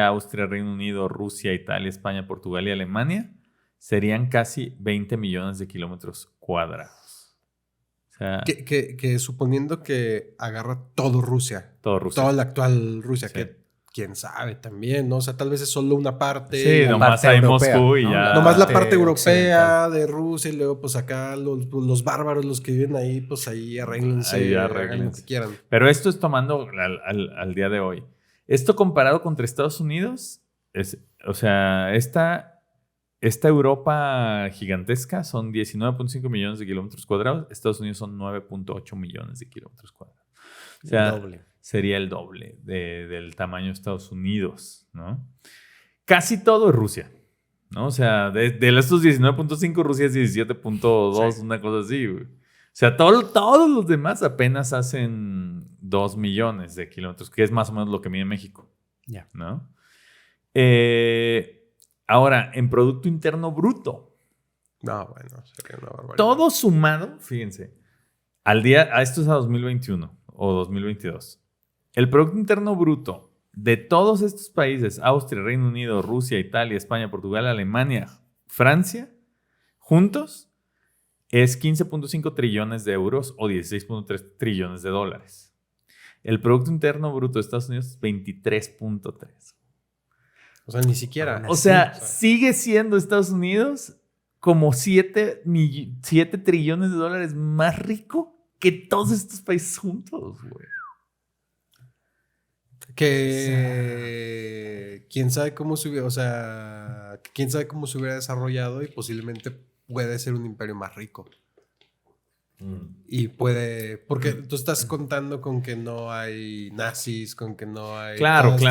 Austria, Reino Unido, Rusia, Italia, España, Portugal y Alemania, serían casi 20 millones de kilómetros cuadrados. O sea, que suponiendo que agarra todo Rusia. Toda la actual Rusia, sí. Que quién sabe también, ¿no? O sea, tal vez es solo una parte. Sí, nomás hay Moscú y ya. Nomás la parte europea de Rusia y luego pues acá los bárbaros, los que viven ahí, pues ahí arréglense, hagan lo que quieran. Pero esto es tomando al día de hoy. Esto comparado contra Estados Unidos, o sea, esta Europa gigantesca son 19.5 millones de kilómetros cuadrados. Estados Unidos son 9.8 millones de kilómetros cuadrados. O sea, el doble. Sería el doble del tamaño de Estados Unidos, ¿no? Casi todo es Rusia, ¿no? O sea, de estos 19.5, Rusia es 17.2, sí. Una cosa así, güey. O sea, todos los demás apenas hacen 2 millones de kilómetros, que es más o menos lo que mide México, ¿no? Ahora, en Producto Interno Bruto. No, bueno, sería una barbaridad. Todo sumado, fíjense, esto es a 2021 o 2022. El Producto Interno Bruto de todos estos países, Austria, Reino Unido, Rusia, Italia, España, Portugal, Alemania, Francia, juntos, es 15.5 trillones de euros o 16.3 trillones de dólares. El Producto Interno Bruto de Estados Unidos es 23.3. O sea, ni siquiera. O sea, sigue siendo Estados Unidos como 7 trillones de dólares más rico que todos estos países juntos, güey. Que quién sabe cómo se hubiera, quién sabe cómo se hubiera desarrollado y posiblemente puede ser un imperio más rico. Y puede, porque tú estás contando con que no hay nazis, con que no hay Claro. Y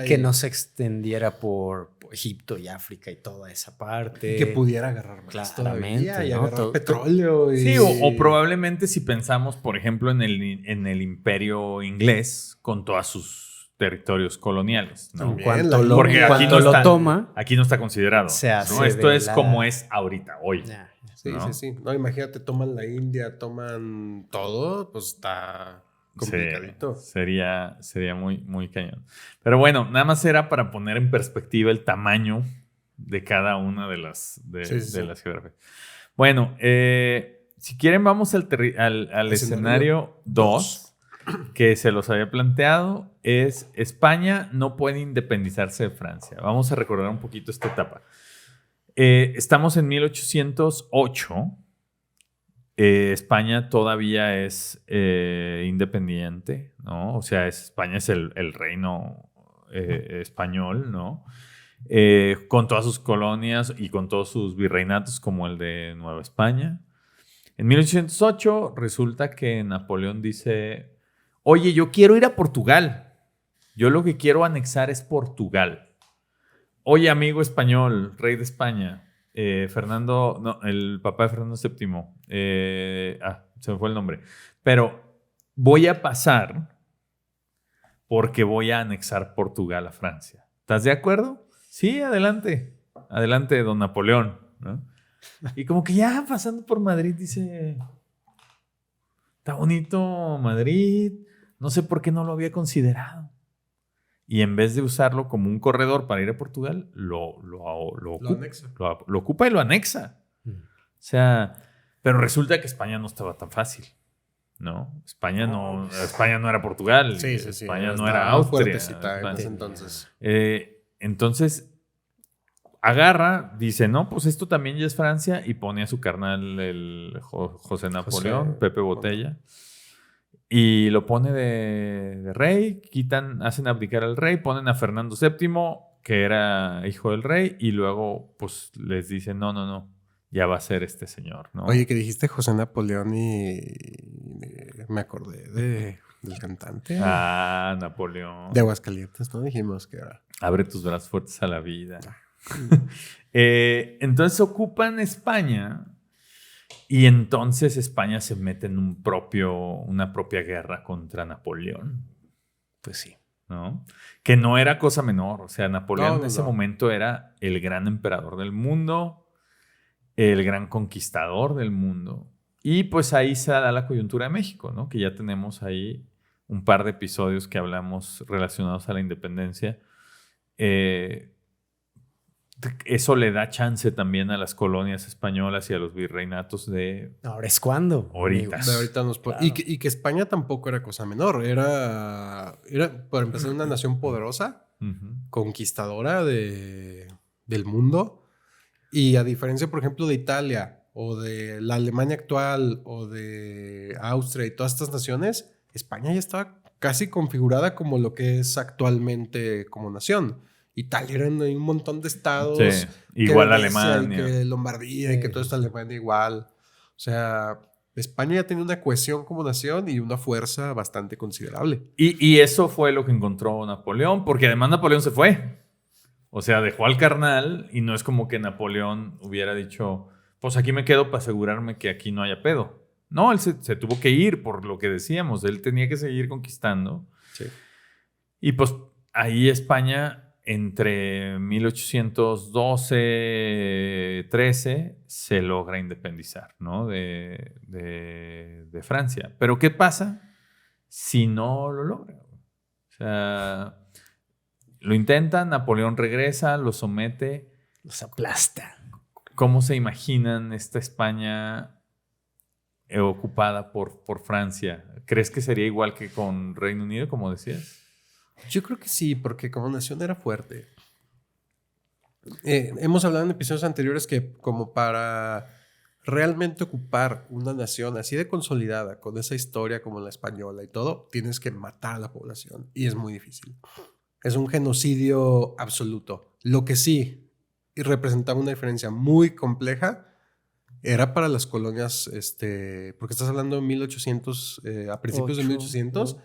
que no se extendiera por Egipto y África y toda esa parte. Y que pudiera agarrar más claramente, todavía, y ¿no? agarrar petróleo. Sí, o probablemente si pensamos, por ejemplo, en el imperio inglés con todos sus territorios coloniales, ¿no? También, Porque aquí no lo está, toma, aquí no está considerado. se hace ¿no? Esto de es como es ahorita, hoy. Ya. Sí, ¿no? sí. No, imagínate, toman la India, toman todo, pues está complicadito. Sí, sería muy, muy cañón. Pero bueno, nada más era para poner en perspectiva el tamaño de cada una de las geografías. Bueno, si quieren vamos al escenario 2, que se los había planteado, es España no puede independizarse de Francia. Vamos a recordar un poquito esta etapa. Estamos en 1808. España todavía es independiente, ¿no? O sea, España es el reino español, ¿no? Con todas sus colonias y con todos sus virreinatos como el de Nueva España. En 1808 resulta que Napoleón dice, oye, yo quiero ir a Portugal. Yo lo que quiero anexar es Portugal. Oye, amigo español, rey de España, Fernando, no, el papá de Fernando VII, se me fue el nombre, pero voy a pasar porque voy a anexar Portugal a Francia. ¿Estás de acuerdo? Sí, adelante, don Napoleón, ¿no? Y como que ya pasando por Madrid dice, está bonito Madrid, no sé por qué no lo había considerado. Y en vez de usarlo como un corredor para ir a Portugal, lo ocupa y lo anexa. O sea, pero resulta que España no estaba tan fácil, ¿no? España no era Portugal. Sí. España no era Austria. Entonces, agarra, dice, no, pues esto también ya es Francia, y pone a su carnal el José Napoleón, Pepe Botella. Y lo pone de rey, hacen abdicar al rey, ponen a Fernando VII, que era hijo del rey, y luego pues les dicen, no, ya va a ser este señor, ¿no? Oye, que dijiste José Napoleón y me acordé del cantante. Ah, Napoleón. De Aguascalientes, ¿no? Dijimos que era. Abre tus brazos fuertes a la vida. Entonces ocupan España. Y entonces España se mete en una propia guerra contra Napoleón. Pues sí. ¿No? Que no era cosa menor. O sea, Napoleón en ese momento era el gran emperador del mundo, el gran conquistador del mundo. Y pues ahí se da la coyuntura de México, ¿no? Que ya tenemos ahí un par de episodios que hablamos relacionados a la independencia. Eso le da chance también a las colonias españolas y a los virreinatos de... Ahora es cuando. Ahorita. Claro. Y que España tampoco era cosa menor. Era por empezar, una nación poderosa, conquistadora del mundo. Y a diferencia, por ejemplo, de Italia o de la Alemania actual o de Austria y todas estas naciones, España ya estaba casi configurada como lo que es actualmente como nación. Italia eran un montón de estados. Sí, igual Alemania. Y que Lombardía y que todo esto Alemania igual. O sea, España ya tenía una cohesión como nación y una fuerza bastante considerable. Y eso fue lo que encontró Napoleón, porque además Napoleón se fue. O sea, dejó al carnal y no es como que Napoleón hubiera dicho, pues aquí me quedo para asegurarme que aquí no haya pedo. No, él se tuvo que ir por lo que decíamos. Él tenía que seguir conquistando. Sí. Y pues ahí España... Entre 1812-13 se logra independizar, ¿no? de Francia. Pero ¿qué pasa si no lo logra? O sea, lo intenta, Napoleón regresa, lo somete. Los aplasta. ¿Cómo se imaginan esta España ocupada por Francia? ¿Crees que sería igual que con Reino Unido, como decías? Yo creo que sí, porque como nación era fuerte. Hemos hablado en episodios anteriores que como para realmente ocupar una nación así de consolidada, con esa historia como la española y todo, tienes que matar a la población y es muy difícil. Es un genocidio absoluto. Lo que sí representaba una diferencia muy compleja era para las colonias, porque estás hablando de 1800, a principios de 1800. O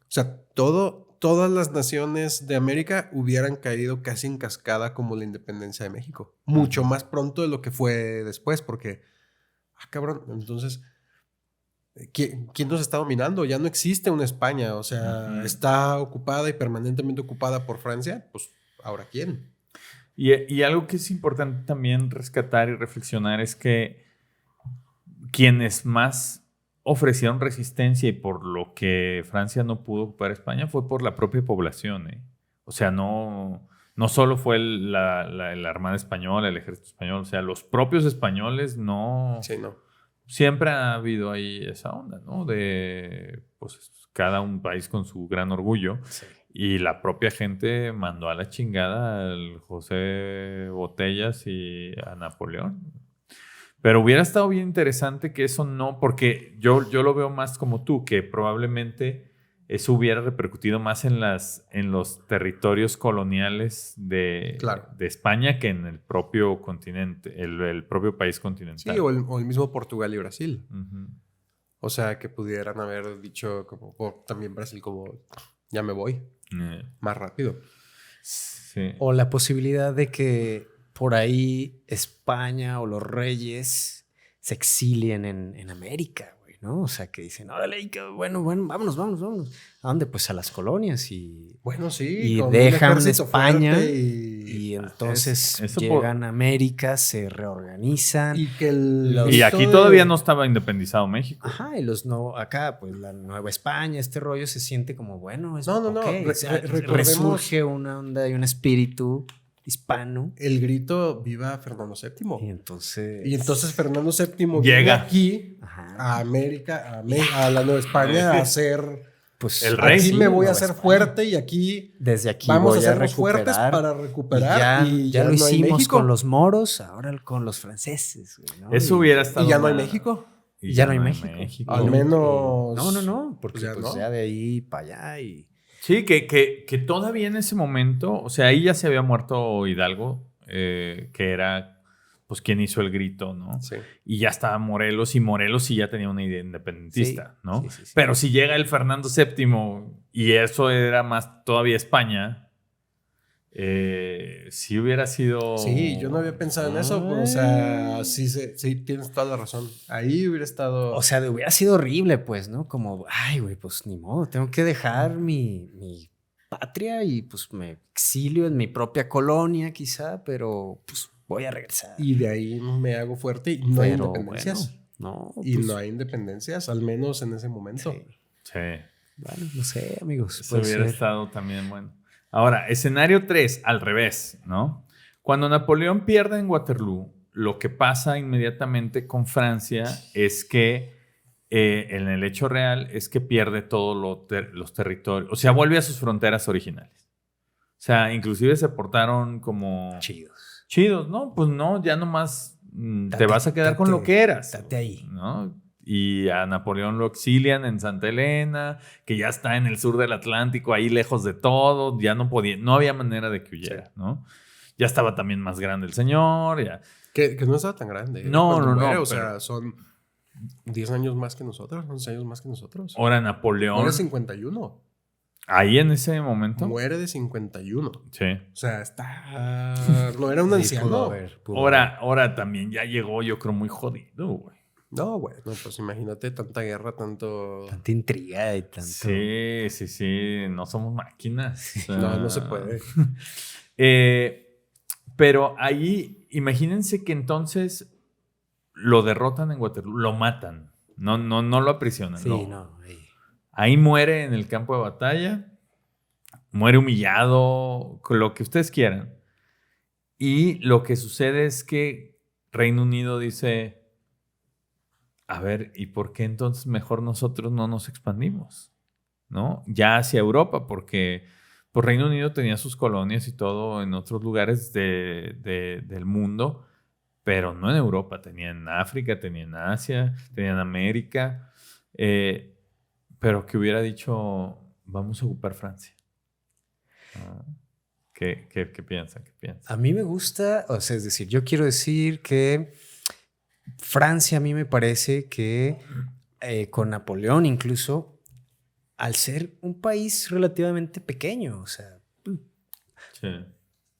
sea, todas las naciones de América hubieran caído casi en cascada como la independencia de México. Mucho más pronto de lo que fue después, porque, cabrón, entonces, ¿quién nos está dominando? Ya no existe una España, o sea, está ocupada y permanentemente ocupada por Francia, pues, ¿ahora quién? Y algo que es importante también rescatar y reflexionar es que quienes más ofrecieron resistencia y por lo que Francia no pudo ocupar España fue por la propia población. O sea, no solo fue la Armada Española, el Ejército Español, o sea, los propios españoles no... Sí, no. Siempre ha habido ahí esa onda, ¿no? De pues cada un país con su gran orgullo. Sí. Y la propia gente mandó a la chingada al José Botellas y a Napoleón. Pero hubiera estado bien interesante que eso no, porque yo lo veo más como tú, que probablemente eso hubiera repercutido más en los territorios coloniales de España que en el propio continente, el propio país continental. Sí, o el mismo Portugal y Brasil. Uh-huh. O sea, que pudieran haber dicho, como también Brasil, como ya me voy, más rápido. Sí. O la posibilidad de que por ahí España o los reyes se exilien en América, güey, ¿no? O sea, que dicen, órale, bueno, vámonos. ¿A dónde? Pues a las colonias y... Bueno, sí. Y dejan España y entonces llegan a América, se reorganizan. Y aquí todavía no estaba independizado México. Ajá, y acá, pues la Nueva España, este rollo se siente como, bueno, es No. resurge una onda y un espíritu hispano. El grito viva Fernando VII. Y entonces Fernando VII llega aquí a América, a la Nueva España a hacer... Pues el rey. Aquí me voy a hacer fuerte y aquí... Desde aquí vamos a hacernos fuertes para recuperar. Y ya lo no hicimos con los moros, ahora con los franceses. ¿No? Eso hubiera estado... Y ya no hay México. Y ya no hay México. Al menos... No, porque ya de ahí para allá y... Sí, que todavía en ese momento, o sea, ahí ya se había muerto Hidalgo, que era pues quien hizo el grito, ¿no? Sí. Y ya estaba Morelos, y Morelos sí ya tenía una idea independentista, sí, ¿no? Sí. Pero si llega el Fernando VII y eso era más todavía España, sí hubiera sido... Sí, yo no había pensado en eso, pero, o sea, sí, tienes toda la razón. Ahí hubiera estado... O sea, hubiera sido horrible, pues, ¿no? Como, ay, güey, pues ni modo, tengo que dejar mi patria y pues me exilio en mi propia colonia quizá, pero pues voy a regresar. Y de ahí me hago fuerte y no hay independencias. Bueno, no hay independencias, al menos en ese momento. Sí. Bueno, no sé, amigos. Eso hubiera estado también bueno. Ahora, escenario 3, al revés, ¿no? Cuando Napoleón pierde en Waterloo, lo que pasa inmediatamente con Francia es que en el hecho real es que pierde todos los territorios, o sea, vuelve a sus fronteras originales. O sea, inclusive se portaron como... Chidos, ¿no? Pues no, ya nomás te vas a quedar con lo que eras. Estate ahí. ¿No? Y a Napoleón lo exilian en Santa Elena, que ya está en el sur del Atlántico, ahí lejos de todo, ya no había manera de que huyera, ¿no? Ya estaba también más grande el señor, ya. Que no estaba tan grande. No. O sea, son 10 años más que nosotros, 11 años más que nosotros. Ahora Napoleón... Ahora 51. Ahí en ese momento. Muere de 51. Sí. O sea, no era un anciano. Ahora también ya llegó, yo creo, muy jodido, güey. No, güey. No, pues imagínate tanta guerra, tanta intriga y tanto... Sí. No somos máquinas. No se puede. Pero ahí, imagínense que entonces lo derrotan en Waterloo, lo matan. No lo aprisionan. Sí, Ahí muere en el campo de batalla, muere humillado, con lo que ustedes quieran. Y lo que sucede es que Reino Unido dice, a ver, ¿y por qué entonces mejor nosotros no nos expandimos? ¿No? Ya hacia Europa, porque pues, Reino Unido tenía sus colonias y todo en otros lugares del mundo, pero no en Europa. Tenía en África, tenía en Asia, tenía en América. Pero que hubiera dicho, vamos a ocupar Francia. ¿Qué piensan? ¿Qué piensan? A mí me gusta, o sea, es decir, yo quiero decir que Francia a mí me parece que con Napoleón incluso, al ser un país relativamente pequeño, o sea, Sí.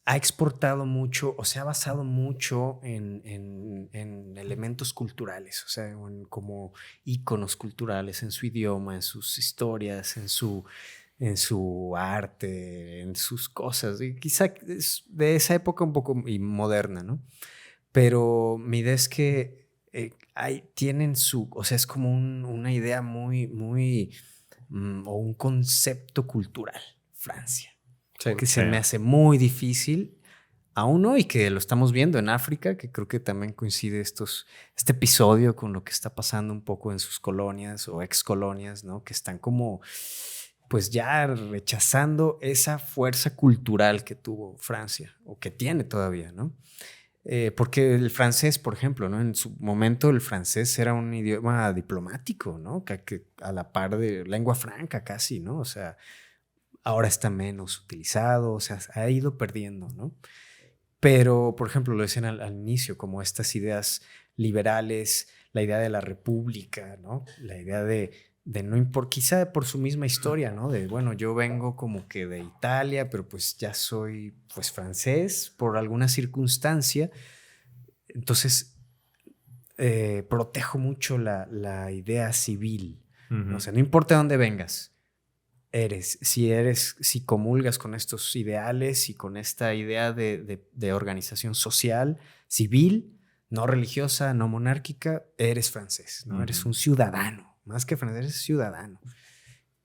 ha exportado mucho o se ha basado mucho en elementos culturales, o sea, como íconos culturales, en su idioma, en sus historias, en su arte, en sus cosas. Y quizá es de esa época un poco y moderna, ¿no? Pero mi idea es que tienen o sea, es como una idea muy, o un concepto cultural, Francia, Sí. que se me hace muy difícil aún hoy, que lo estamos viendo en África, que creo que también coincide este episodio con lo que está pasando un poco en sus colonias o ex colonias, ¿no? Que están como, pues ya rechazando esa fuerza cultural que tuvo Francia o que tiene todavía, ¿no? Porque el francés, por ejemplo, ¿no? En su momento el francés era un idioma diplomático, ¿no? Que a la par de lengua franca casi, ¿no? O sea, ahora está menos utilizado, o sea, ha ido perdiendo, ¿no? Pero, por ejemplo, lo decían al inicio, como estas ideas liberales, la idea de la república, ¿no? La idea de no importa, quizá por su misma historia, ¿no? De, bueno, yo vengo como que de Italia, pero pues ya soy, pues, francés por alguna circunstancia. Entonces, protejo mucho la idea civil. ¿No? O sea, no importa de dónde vengas, si comulgas con estos ideales y con esta idea de organización social, civil, no religiosa, no monárquica, eres francés, ¿no? Eres un ciudadano, más que francés, eres ciudadano,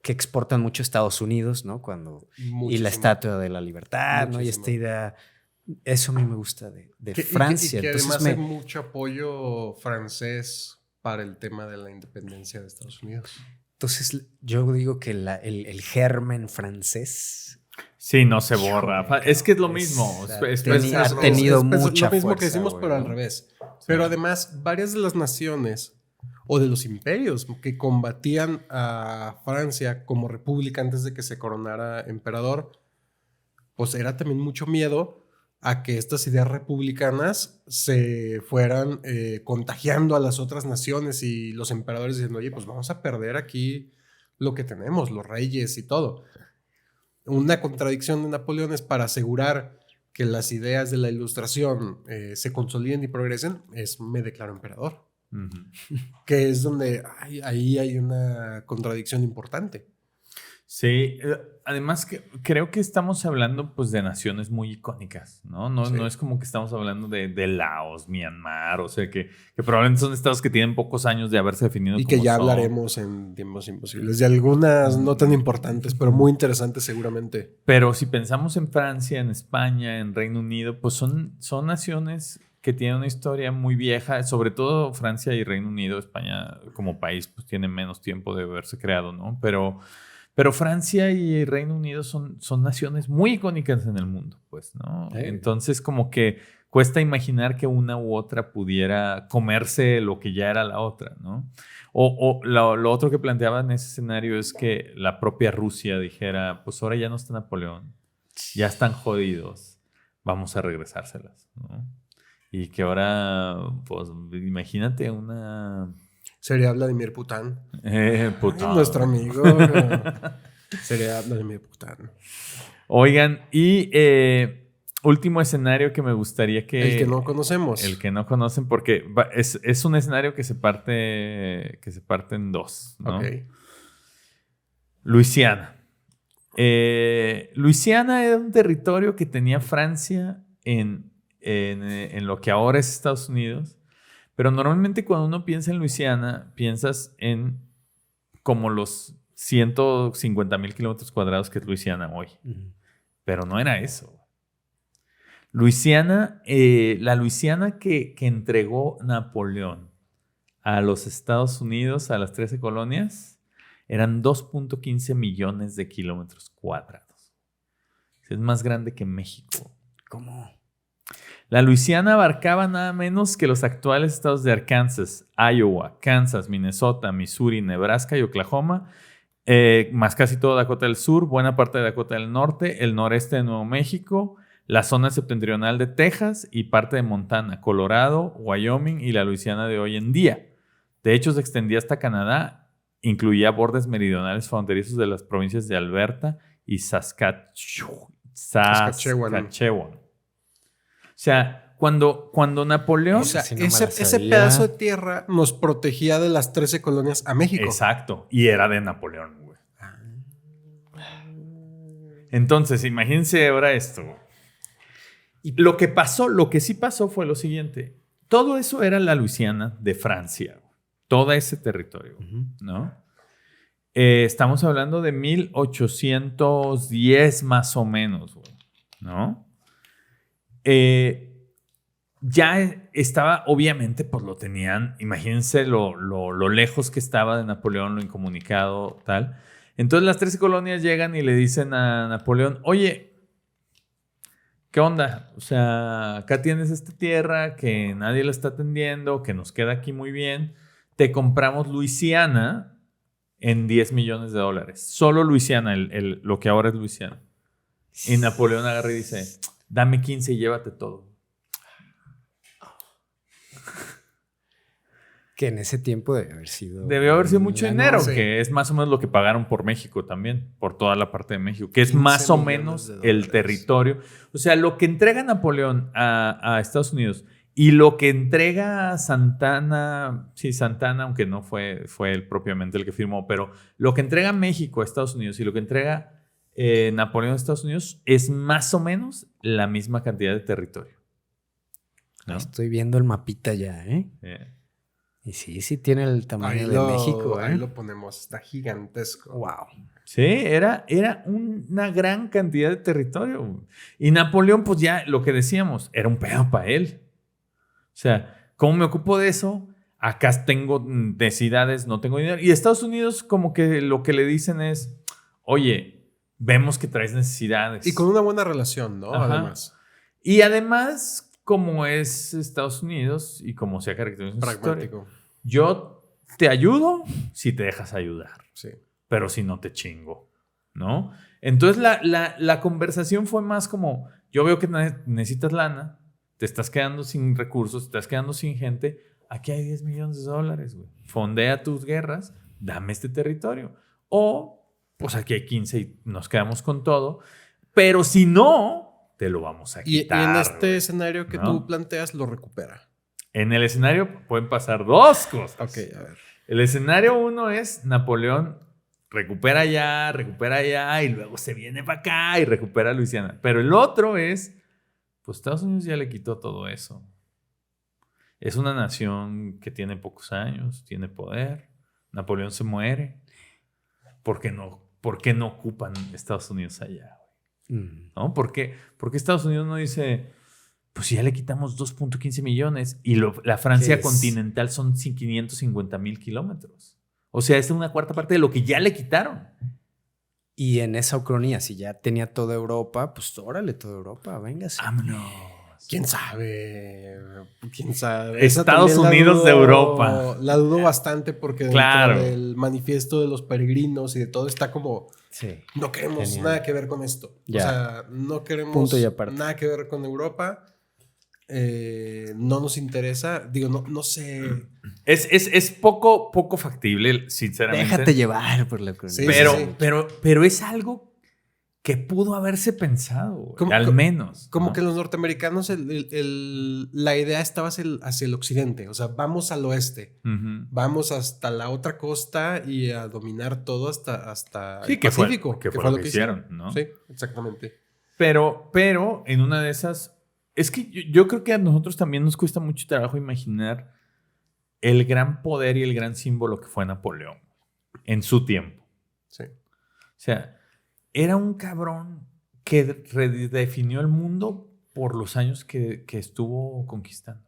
que exportan mucho a Estados Unidos, ¿no? Y la Estatua de la Libertad, ¿no? Y esta idea, eso a mí me gusta de Francia. Y que Entonces además hay mucho apoyo francés para el tema de la independencia de Estados Unidos. Entonces, yo digo que el germen francés. Sí, no se borra. Es que es lo mismo. Ha tenido mucha lo mismo fuerza, que decimos, pero al revés. Sí. Pero además, varias de las naciones o de los imperios que combatían a Francia como república antes de que se coronara emperador, pues era también mucho miedo a que estas ideas republicanas se fueran contagiando a las otras naciones y los emperadores diciendo, oye, pues vamos a perder aquí lo que tenemos, los reyes y todo. Una contradicción de Napoleón es para asegurar que las ideas de la Ilustración se consoliden y progresen, me declaro emperador. Que es donde ahí hay una contradicción importante. Sí, además creo que estamos hablando pues de naciones muy icónicas, ¿no? No es como que estamos hablando de Laos, Myanmar, o sea que probablemente son estados que tienen pocos años de haberse definido y como que ya son. Hablaremos en tiempos imposibles de algunas no tan importantes, pero muy interesantes seguramente. Pero si pensamos en Francia, en España, en Reino Unido, pues son naciones que tienen una historia muy vieja, sobre todo Francia y Reino Unido. España como país pues tiene menos tiempo de haberse creado, ¿no? Pero Francia y Reino Unido son naciones muy icónicas en el mundo, pues, ¿no? Entonces, como que cuesta imaginar que una u otra pudiera comerse lo que ya era la otra, ¿no? O lo otro que planteaba en ese escenario es que la propia Rusia dijera, pues ahora ya no está Napoleón, ya están jodidos, vamos a regresárselas, ¿no? Y que ahora, pues, imagínate una... Sería Vladimir Putin. Putin. Ay, nuestro amigo. Sería Vladimir Putin. Oigan, y último escenario que me gustaría que... El que no conocemos. El que no conocen, porque es un escenario que se parte en dos, ¿no? Ok. Luisiana. Luisiana era un territorio que tenía Francia en lo que ahora es Estados Unidos. Pero normalmente cuando uno piensa en Luisiana, piensas en como los 150,000 kilómetros cuadrados que es Luisiana hoy. Pero no era eso. Luisiana, la Luisiana que entregó Napoleón a los Estados Unidos, a las 13 colonias, eran 2.15 millones de kilómetros cuadrados. Es más grande que México. ¿Cómo? La Luisiana abarcaba nada menos que los actuales estados de Arkansas, Iowa, Kansas, Minnesota, Missouri, Nebraska y Oklahoma, más casi todo Dakota del Sur, buena parte de Dakota del Norte, el noreste de Nuevo México, la zona septentrional de Texas y parte de Montana, Colorado, Wyoming y la Luisiana de hoy en día. De hecho, se extendía hasta Canadá, incluía bordes meridionales fronterizos de las provincias de Alberta y Saskatchewan. O sea, cuando Napoleón... O sea, Sí, no me la ese sabía. pedazo de tierra nos protegía de las 13 colonias a México. Exacto, y era de Napoleón, güey. Entonces, imagínense ahora esto. Y lo que sí pasó fue lo siguiente. Todo eso era la Luisiana de Francia, güey. Todo ese territorio, ¿no? Estamos hablando de 1810 más o menos, güey, ¿no? Ya estaba, obviamente, pues lo tenían, imagínense lo lejos que estaba de Napoleón, lo incomunicado, tal. Entonces las 13 colonias llegan y le dicen a Napoleón, oye, ¿qué onda? O sea, acá tienes esta tierra que nadie la está atendiendo, que nos queda aquí muy bien. Te compramos Luisiana en $10 millones. Solo Luisiana, lo que ahora es Luisiana. Y Napoleón agarra y dice, dame 15 y llévate todo. Que en ese tiempo Debió haber sido mucho dinero, sí. que es más o menos lo que pagaron por México también, por toda la parte de México, que es más o menos el territorio. O sea, lo que entrega Napoleón a Estados Unidos y lo que entrega Santana, aunque no fue él propiamente el que firmó, pero lo que entrega México a Estados Unidos y lo que entrega Napoleón a Estados Unidos es más o menos la misma cantidad de territorio, ¿no? Estoy viendo el mapita ya, ¿eh? Y sí tiene el tamaño de México, ¿eh? Ahí lo ponemos, está gigantesco. Wow. Sí, era una gran cantidad de territorio. Y Napoleón, pues ya lo que decíamos, era un pedo para él. O sea, ¿cómo me ocupo de eso? Acá tengo necesidades, no tengo dinero. Y Estados Unidos como que lo que le dicen es, oye, vemos que traes necesidades. Y con una buena relación, ¿no? Ajá. Además. Y además, como es Estados Unidos y como se ha caracterizado en su historia, Pragmático. yo te ayudo si te dejas ayudar. Sí. Pero si no te chingo, ¿no? Entonces la conversación fue más como, yo veo que necesitas lana, te estás quedando sin recursos, te estás quedando sin gente, aquí hay $10 millones, güey. Fondea tus guerras, dame este territorio. O, pues aquí hay 15 y nos quedamos con todo, pero si no, te lo vamos a quitar. Y en este güey, escenario que tú planteas, lo recupera. En el escenario pueden pasar dos cosas. Ok, a ver. El escenario 1 es Napoleón recupera allá y luego se viene para acá y recupera Luisiana. Pero el otro es, pues Estados Unidos ya le quitó todo eso. Es una nación que tiene pocos años, tiene poder. Napoleón se muere. ¿Por qué no ocupan Estados Unidos allá? ¿No? ¿Por qué Estados Unidos no dice, pues si ya le quitamos 2.15 millones y la Francia continental son 550,000 kilómetros? O sea, es una cuarta parte de lo que ya le quitaron. Y en esa ucronía, si ya tenía toda Europa, pues órale, toda Europa, véngase. ¡Vámonos! ¿Quién sabe? Estados Unidos de Europa. La dudo bastante porque dentro del manifiesto de los peregrinos y de todo está como... Sí. No queremos nada que ver con esto. Ya. O sea, no queremos nada que ver con Europa. No nos interesa. Digo, no sé. Es poco factible, sinceramente. Déjate llevar por la ucronía. Sí, pero es algo que pudo haberse pensado, al menos. Como ¿no? que los norteamericanos, la idea estaba hacia el occidente. O sea, vamos al oeste. Vamos hasta la otra costa y a dominar todo hasta el Pacífico. Que fue lo que hicieron, ¿no? Sí, exactamente. Pero en una de esas... Es que yo creo que a nosotros también nos cuesta mucho trabajo imaginar el gran poder y el gran símbolo que fue Napoleón en su tiempo. Sí. O sea, era un cabrón que redefinió el mundo por los años que estuvo conquistando.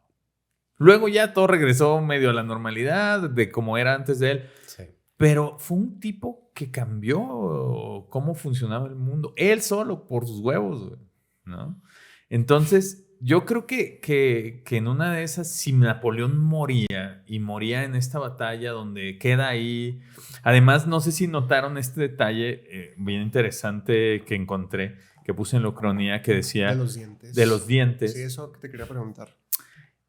Luego ya todo regresó medio a la normalidad de como era antes de él. Sí. Pero fue un tipo que cambió cómo funcionaba el mundo. Él solo, por sus huevos, ¿no? Entonces, yo creo que en una de esas, si Napoleón moría y moría en esta batalla donde queda ahí. Además, no sé si notaron este detalle bien interesante que encontré, que puse en la cronía, que decía De los dientes. de los dientes. Sí, eso que te quería preguntar.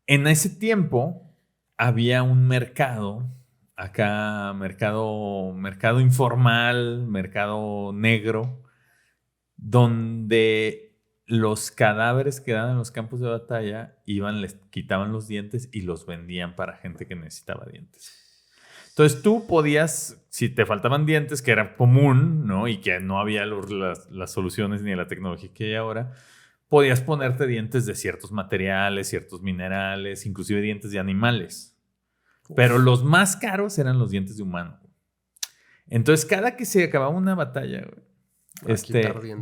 En ese tiempo había un mercado, acá mercado informal, mercado negro, donde los cadáveres que quedaban en los campos de batalla les quitaban los dientes y los vendían para gente que necesitaba dientes. Entonces tú podías, si te faltaban dientes, que era común, ¿no? Y que no había las soluciones ni la tecnología que hay ahora, podías ponerte dientes de ciertos materiales, ciertos minerales, inclusive dientes de animales. Pero los más caros eran los dientes de humano. Entonces cada que se acababa una batalla, güey,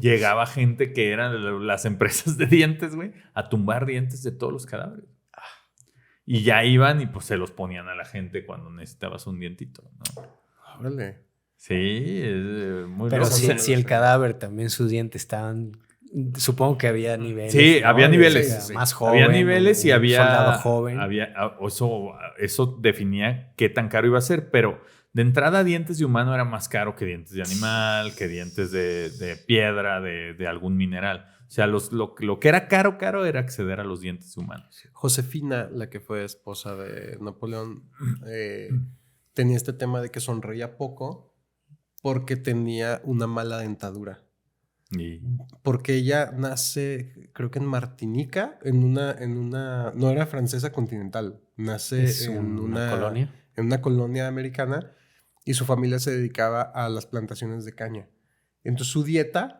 llegaba gente que eran las empresas de dientes, güey, a tumbar dientes de todos los cadáveres. Y ya iban y pues se los ponían a la gente cuando necesitabas un dientito, ¿no? Órale. Sí, es muy Pero loco. si el cadáver también sus dientes estaban... Supongo que había niveles. Sí, ¿no? había niveles. Sí. Más joven. Había niveles y había... soldado joven. Eso definía qué tan caro iba a ser, pero de entrada dientes de humano era más caro que dientes de animal, que dientes de piedra, de algún mineral. O sea, lo que era caro era acceder a los dientes humanos. Josefina, la que fue esposa de Napoleón, tenía este tema de que sonreía poco porque tenía una mala dentadura. Porque ella nace, creo que en Martinica, en una no era francesa continental, nace en una colonia americana y su familia se dedicaba a las plantaciones de caña. Entonces su dieta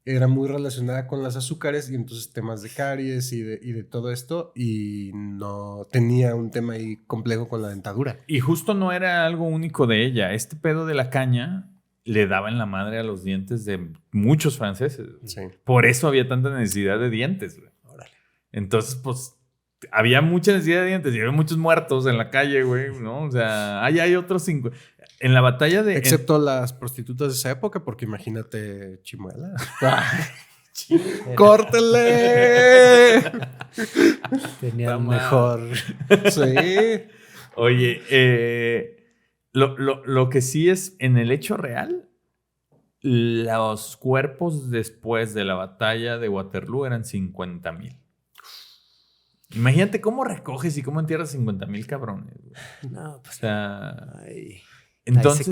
era muy relacionada con los azúcares y entonces temas de caries y de todo esto, y no tenía un tema ahí complejo con la dentadura. Y justo no era algo único de ella. Este pedo de la caña le daba en la madre a los dientes de muchos franceses. Sí. Por eso había tanta necesidad de dientes, güey. Órale. Entonces, pues, había mucha necesidad de dientes y había muchos muertos en la calle, güey, ¿no? O sea, hay otros 5. En la batalla de... Excepto las prostitutas de esa época, porque imagínate Chimuela. ¡Córtele! Tenían mejor... Sí. Oye, lo que sí es, en el hecho real, los cuerpos después de la batalla de Waterloo eran 50,000. Imagínate cómo recoges y cómo entierras 50,000 cabrones. Güey. No, pues... O sea... Entonces,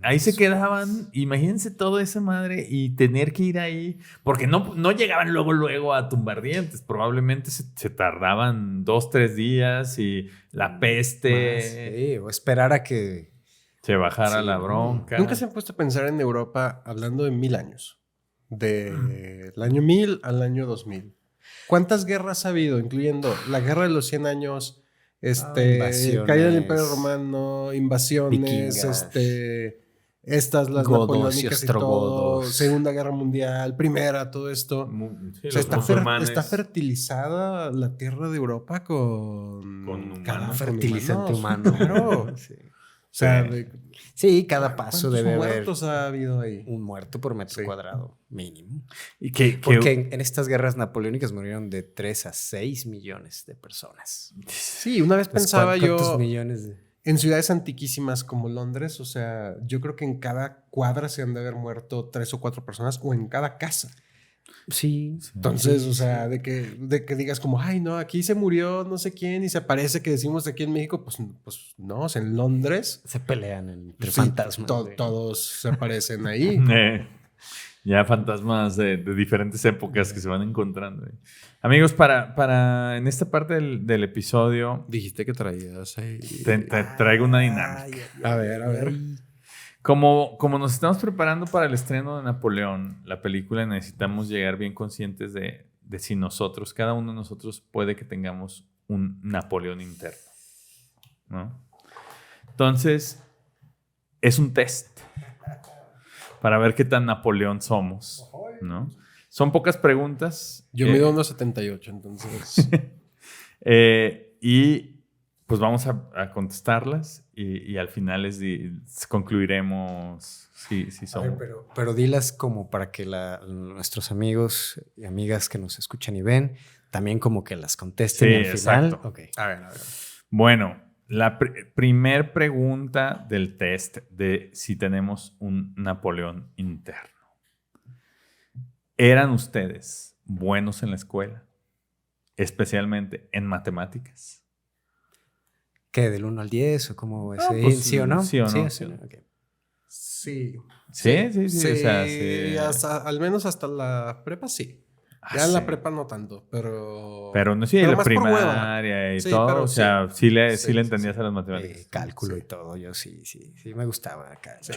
ahí se quedaban. Imagínense toda esa madre y tener que ir ahí. Porque no llegaban luego a tumbar dientes. Probablemente se tardaban 2-3 días y la peste. Sí, o esperar a que se bajara la bronca. Nunca se han puesto a pensar en Europa hablando de 1000 años. Del año 1000 al año 2000. ¿Cuántas guerras ha habido? Incluyendo la guerra de los 100 años... caída del Imperio Romano, invasiones, estas, las napoleónicas y todo, Segunda Guerra Mundial, Primera, todo esto. Sí, o sea, está fertilizada la tierra de Europa con fertilizante humano. Claro. Sí. O sea, sí, cada paso debe haber. ¿Cuántos muertos ha habido ahí? Un muerto por metro cuadrado, mínimo. Y porque en estas guerras napoleónicas murieron de 3 a 6 millones de personas. Sí, una vez pensaba ¿cuántos millones de... En ciudades antiquísimas como Londres, o sea, yo creo que en cada cuadra se han de haber muerto 3 o 4 personas, o en cada casa. Sí. Entonces, o sea, de que digas como, ay, no, aquí se murió no sé quién y se parece que decimos aquí en México, pues no, o sea, en Londres se pelean entre fantasmas. Todos se aparecen ahí. Ya fantasmas de diferentes épocas que se van encontrando. Amigos, para en esta parte del episodio... Dijiste que traías ahí... Te traigo una dinámica. A ver. Como nos estamos preparando para el estreno de Napoleón, la película, necesitamos llegar bien conscientes de si nosotros, cada uno de nosotros, puede que tengamos un Napoleón interno, ¿no? Entonces, es un test para ver qué tan Napoleón somos, ¿no? Son pocas preguntas. Yo mido 1.78, entonces... y pues vamos a contestarlas y al final concluiremos si somos. Ver, pero dilas como para que nuestros amigos y amigas que nos escuchan y ven también como que las contesten Sí, al final. exacto. Ok. A ver. Bueno, la primer pregunta del test de si tenemos un Napoleón interno. ¿Eran ustedes buenos en la escuela? Especialmente en matemáticas. ¿Qué? ¿Del 1 al 10 o cómo es? Pues, ¿Sí o no? sí o no. Sí o no. Ok. Sí. Sí. O sea, sí. Al menos hasta la prepa sí. Ah, Ya en la sí. prepa no tanto, pero... Pero no, sí, pero la más por hueva. primaria y Sí, todo, pero o sea, sí le entendías sí. a las matemáticas. Cálculo Sí. y todo. Yo sí me gustaba acá. Sí.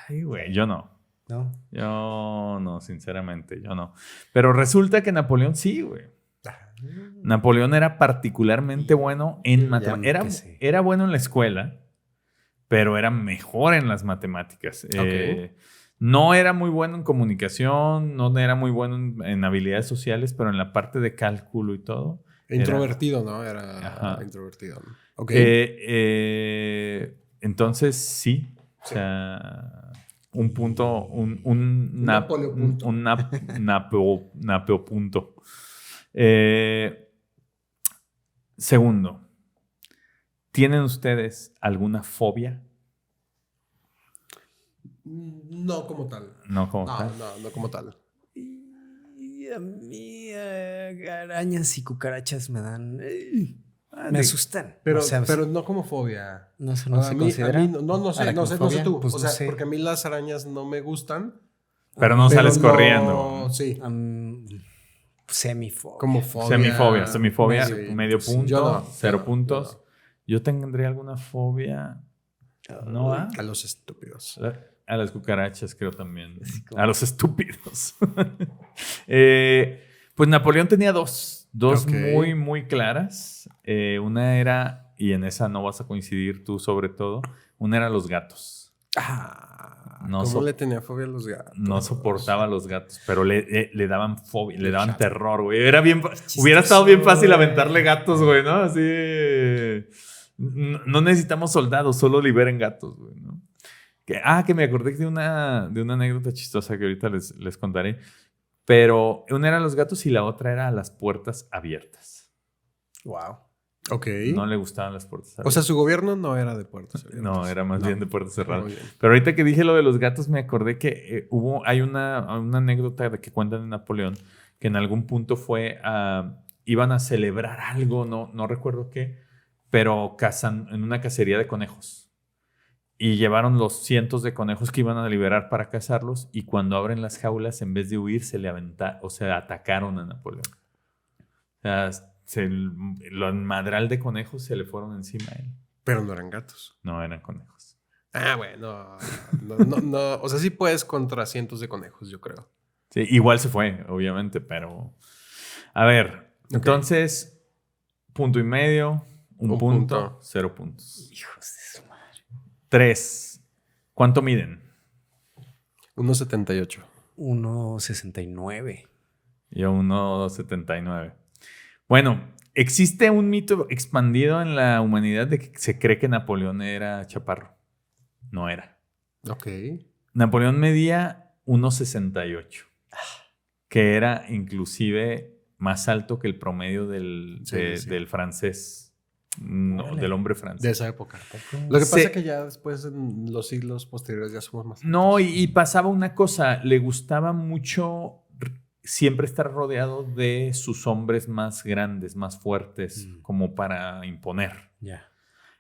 Ay, güey, yo no. ¿No? Yo no, sinceramente, yo no. Pero resulta que Napoleón sí, güey. Napoleón era particularmente bueno en matemáticas. Era bueno en la escuela, pero era mejor en las matemáticas. No era muy bueno en comunicación, no era muy bueno en habilidades sociales, pero en la parte de cálculo y todo. Introvertido, ¿no? Era Ajá. introvertido. Ok. Entonces, sí. O sea, un punto, Napoleopunto. un napeopunto. Segundo, ¿tienen ustedes alguna fobia? No como tal. No como tal. No como tal. Y a mí arañas y cucarachas me dan... me asustan. Pero, o sea, pero no como fobia. no se A mí, considera. no sé tú. Pues o no sea, sé. porque a mí las arañas no me gustan. Pero no sales corriendo. Sí. Semifobia. Como fobia. Semifobia, Sí. medio punto, Yo no, 0 yo puntos. no. Yo tendría alguna fobia. ¿No? A los estúpidos. A las cucarachas, creo también. Como... A los estúpidos. Pues Napoleón tenía dos muy, muy claras. Una era, y en esa no vas a coincidir tú sobre todo, una era los gatos. ¿Cómo le tenía fobia a los gatos? No soportaba a los gatos, pero le daban fobia, le daban Chato. terror, güey. Hubiera estado bien fácil aventarle gatos, güey, ¿no? Así. No necesitamos soldados, solo liberen gatos, güey, ¿no? Que me acordé de una anécdota chistosa que ahorita les contaré. Pero una era los gatos y la otra era las puertas abiertas. Wow. Ok. No le gustaban las puertas abiertas. O sea, su gobierno no era de puertas abiertas. No, era más bien de puertas cerradas. Muy bien. Pero ahorita que dije lo de los gatos, me acordé que hay una anécdota de que cuentan de Napoleón, que en algún punto iban a celebrar algo, no recuerdo qué, pero en una cacería de conejos. Y llevaron los cientos de conejos que iban a liberar para cazarlos, y cuando abren las jaulas, en vez de huir, atacaron a Napoleón. O sea, el madral de conejos se le fueron encima a él. Pero no eran gatos. No eran conejos. Bueno. No. O sea, sí puedes contra cientos de conejos, yo creo. Sí, igual se fue, obviamente, pero... A ver, entonces, 1.5 puntos, un punto, 0 puntos. Hijos de su madre. 3. ¿Cuánto miden? 1.78. 1.69. Yo 1.79. Bueno, existe un mito expandido en la humanidad de que se cree que Napoleón era chaparro. No era. Ok. Napoleón medía 1.68, que era inclusive más alto que el promedio del francés, del hombre francés. De esa época. Lo que pasa es que ya después, en los siglos posteriores, ya somos más altos. No, y pasaba una cosa, le gustaba mucho siempre estar rodeado de sus hombres más grandes, más fuertes, como para imponer. Ya.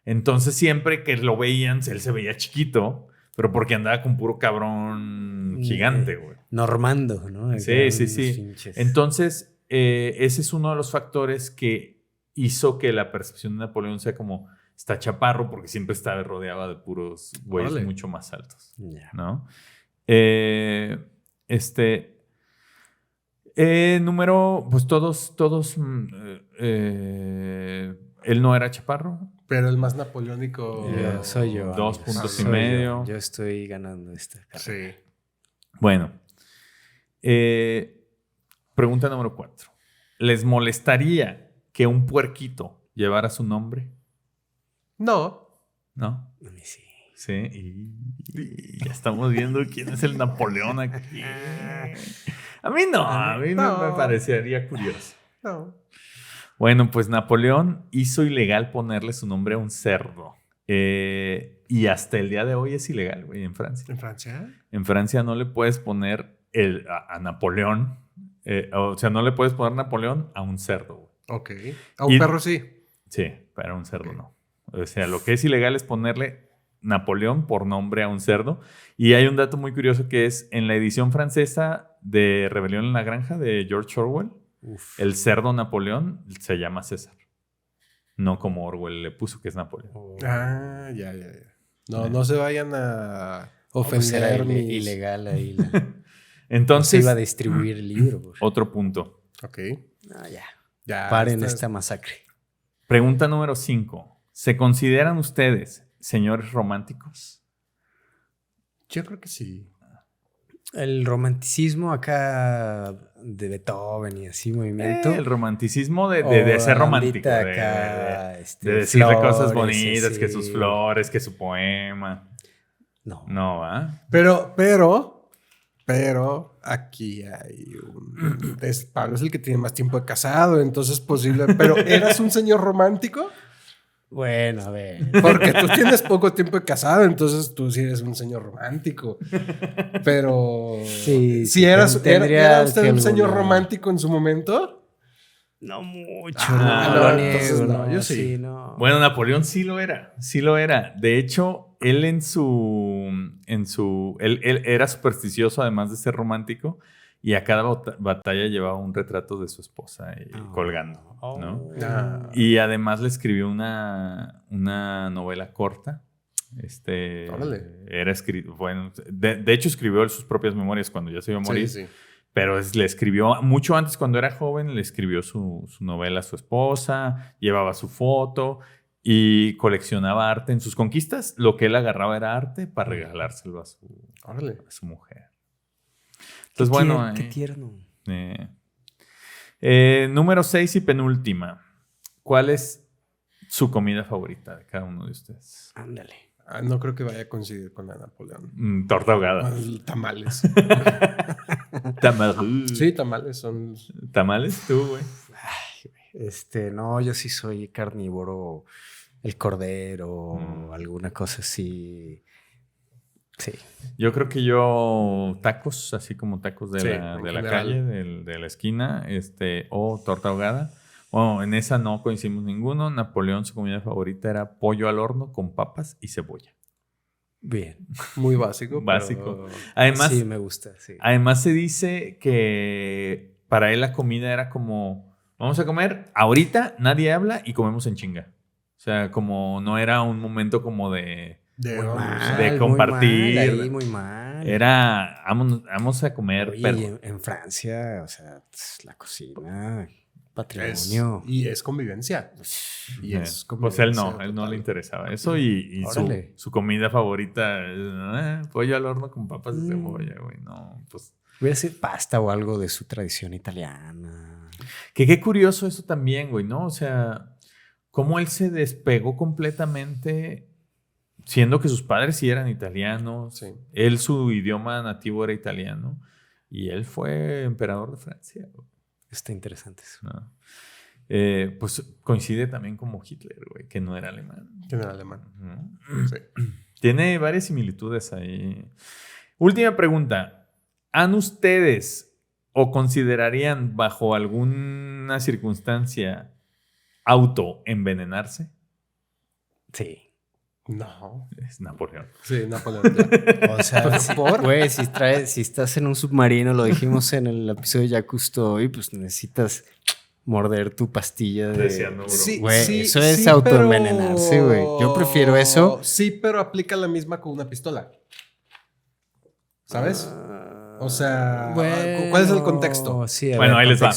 Entonces siempre que lo veían, él se veía chiquito, pero porque andaba con puro cabrón gigante, güey. Normando, ¿no? Sí. Entonces, ese es uno de los factores que hizo que la percepción de Napoleón sea como, está chaparro, porque siempre estaba rodeado de puros güeyes mucho más altos, ¿no? Número, pues todos, él no era chaparro. Pero el más napoleónico... soy yo. 2 puntos y medio. Yo estoy ganando esta carrera. Sí. Bueno. Pregunta número 4. ¿Les molestaría que un puerquito llevara su nombre? No. ¿No? Sí. Sí. Y ya estamos viendo quién es el Napoleón aquí. A mí no me parecería curioso. No. Bueno, pues Napoleón hizo ilegal ponerle su nombre a un cerdo. Y hasta el día de hoy es ilegal, güey, en Francia. ¿En Francia? En Francia no le puedes poner a Napoleón. O sea, no le puedes poner Napoleón a un cerdo, güey. Ok. A un perro sí. Sí, pero a un cerdo no. O sea, lo que es ilegal es ponerle Napoleón por nombre a un cerdo. Y hay un dato muy curioso que es en la edición francesa de Rebelión en la Granja de George Orwell, el cerdo Napoleón se llama César. No como Orwell le puso que es Napoleón. Ah, ya. No se vayan a ofender. Era ilegal ahí. Entonces, no se iba a distribuir el libro. Otro punto. Ok. No, ya. Ya. Paren esta masacre. Pregunta número 5. ¿Se consideran ustedes señores románticos? Yo creo que sí. El romanticismo acá de Beethoven y así movimiento. El romanticismo de ser romántico. Acá, de decirle flores, cosas bonitas, así. que sus flores, que su poema. No. No, ¿va? Pero aquí hay Pablo es el que tiene más tiempo de casado, entonces es posible. Pero ¿eras un señor romántico? Bueno, a ver. Porque tú tienes poco tiempo de casado, entonces tú sí eres un señor romántico. Pero sí, ¿era usted un señor romántico en su momento? No mucho. Entonces no, yo sí. No. Bueno, Napoleón sí lo era. Sí lo era. De hecho, él él era supersticioso, además de ser romántico, y a cada batalla llevaba un retrato de su esposa colgando, ¿no? Y además le escribió una novela corta. Órale. Era escrito, bueno, de hecho escribió sus propias memorias cuando ya se iba a morir. Sí. Pero le escribió, mucho antes cuando era joven, le escribió su novela a su esposa, llevaba su foto y coleccionaba arte. En sus conquistas, lo que él agarraba era arte para regalárselo a su mujer. Entonces, Qué tierno. Número 6 y penúltima. ¿Cuál es su comida favorita de cada uno de ustedes? Ándale. No creo que vaya a coincidir con la Napoleón. Torta ahogada. Tamales. Tamales. Sí, tamales son... ¿Tamales tú, güey? No, yo sí soy carnívoro. El cordero, alguna cosa así. Sí. Yo creo que yo tacos, así como tacos de la calle, de la esquina, o torta ahogada. Bueno, en esa no coincidimos ninguno. Napoleón, su comida favorita era pollo al horno con papas y cebolla. Bien. Muy básico. Básico. Pero... Además, sí, me gusta. Sí. Además se dice que para él la comida era como, vamos a comer, ahorita nadie habla y comemos en chinga. O sea, como no era un momento como de compartir. Muy mal. Era, vamos a comer. Oye, en Francia, o sea, la cocina, patrimonio. Y es convivencia. Pues él no le interesaba eso y su comida favorita, pollo al horno con papas de cebolla, güey. No, pues. Voy a decir pasta o algo de su tradición italiana. Que qué curioso eso también, güey, ¿no? O sea, cómo él se despegó completamente, siendo que sus padres sí eran italianos. Sí. Él, su idioma nativo era italiano. Y él fue emperador de Francia. Está interesante eso. ¿No? Pues coincide también como Hitler, güey, que no era alemán. ¿No? Sí. Tiene varias similitudes ahí. Última pregunta. ¿Han ustedes o considerarían bajo alguna circunstancia autoenvenenarse? Sí. No. Es Napoleón. Sí, Napoleón. O sea, güey, si estás en un submarino, lo dijimos en el episodio de Jacques Cousteau, pues necesitas morder tu pastilla de... Sí, güey, eso es autoenvenenarse, güey. Yo prefiero eso. Sí, pero aplica la misma con una pistola. ¿Sabes? O sea, bueno, ¿cuál es el contexto? Sí, bueno, ahí les va.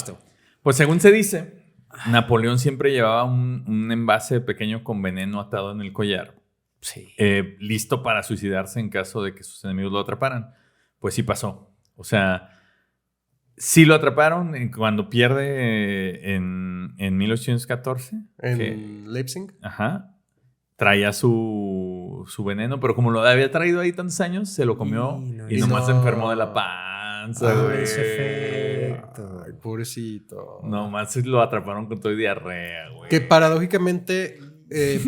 Pues según se dice, Napoleón siempre llevaba un envase pequeño con veneno atado en el collar. Sí. Listo para suicidarse en caso de que sus enemigos lo atraparan. Pues sí pasó. O sea, sí lo atraparon cuando pierde en 1814. En Leipzig. Ajá. Traía su veneno, pero como lo había traído ahí tantos años, se lo comió y nomás se enfermó de la panza. panza, güey. ese efecto. Ay, pobrecito. No más lo atraparon con todo y diarrea, güey. Que paradójicamente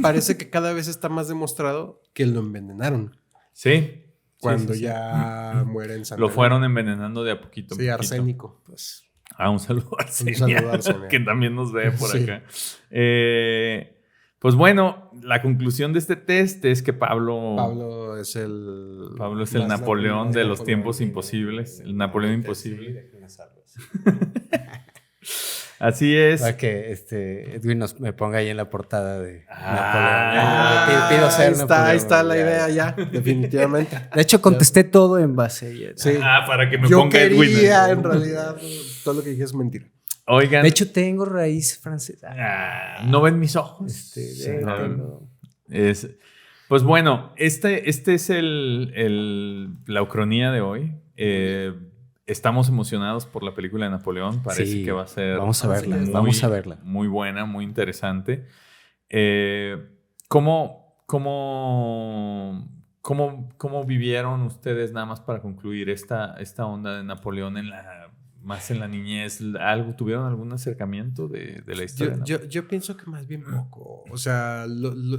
parece que cada vez está más demostrado que lo envenenaron. Sí. Cuando Sí. ya muere en San Lo Telmo. fueron envenenando de a poquito. Sí, arsénico. Pues. Un saludo a Arsenia, saludo a Arsenia. que también nos ve por Sí. acá. Pues bueno, la conclusión de este test es que Pablo es el más Napoleón de los Napoleón. tiempos imposibles. El Napoleón imposible. Sí, déjenme hacerlo así. Así es. Para que Edwin me ponga ahí en la portada de Ah, Napoleón. Pido ser ahí está Napoleón, la ya. idea ya, definitivamente. De hecho, contesté todo en base a ella. Sí. Para que me Yo ponga Edwin. quería, en realidad, todo lo que dije es mentira. Oigan. De hecho, tengo raíz francesa. ¿No ven mis ojos? Sí, No. tengo. Pues bueno, este es la ucronía de hoy. Estamos emocionados por la película de Napoleón. Parece Sí, que va a ser. vamos a verla, muy- vamos a verla. Muy buena, muy interesante. ¿Cómo vivieron ustedes, nada más para concluir, esta onda de Napoleón más en la niñez? ¿Tuvieron algún acercamiento de la historia? de Napoleón? Yo pienso que más bien poco. O sea,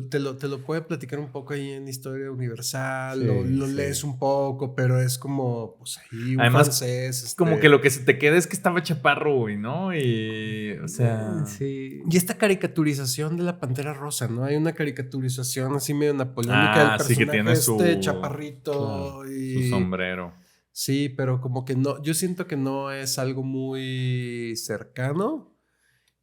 te lo puede platicar un poco ahí en Historia Universal, Sí, lo sí. lees un poco, pero es como, pues ahí un Además, francés. Como que lo que se te queda es que estaba chaparro, güey, ¿no? Y, o sea... Sí. Y esta caricaturización de la Pantera Rosa, ¿no? Hay una caricaturización así medio napoleónica del sí, que personaje tiene chaparrito su sombrero. Sí, pero como que no, yo siento que no es algo muy cercano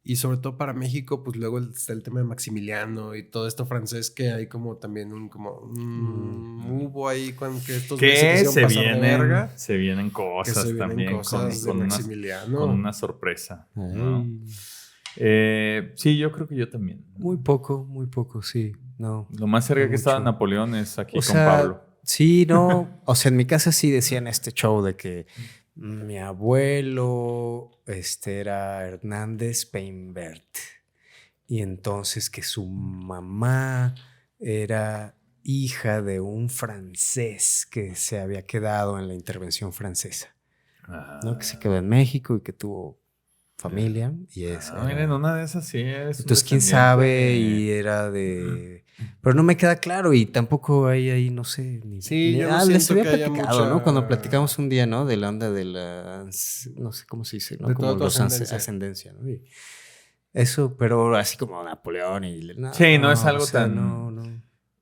y sobre todo para México, pues luego está el tema de Maximiliano y todo esto francés que hay como también hubo ahí cuando que estos güeyes Que quisieron pasar de verga, se vienen que cosas se vienen también cosas de con Maximiliano. una sorpresa, ¿no? Ay. Sí, yo creo que yo también. Muy poco, sí. No. Lo más cerca No que estaba mucho. Napoleón es aquí O con sea, Pablo. Sí, no. O sea, en mi casa sí decían este show de que mi abuelo era Hernández Peinbert. Y entonces que su mamá era hija de un francés que se había quedado en la intervención francesa, ¿no? Que se quedó en México y que tuvo familia. Y Miren, una de esas sí es. entonces, quién sabe, y era de... Pero no me queda claro y tampoco hay ahí, no sé. Sí, yo no les siento había que haya platicado, mucha- ¿no? Cuando platicamos un día, ¿no? De la onda de la... No sé cómo se dice, ¿no? De Como toda tu los ascendencia. ascendencia, ¿no? Y eso, pero así como Napoleón y... Sí, no es algo tan- No.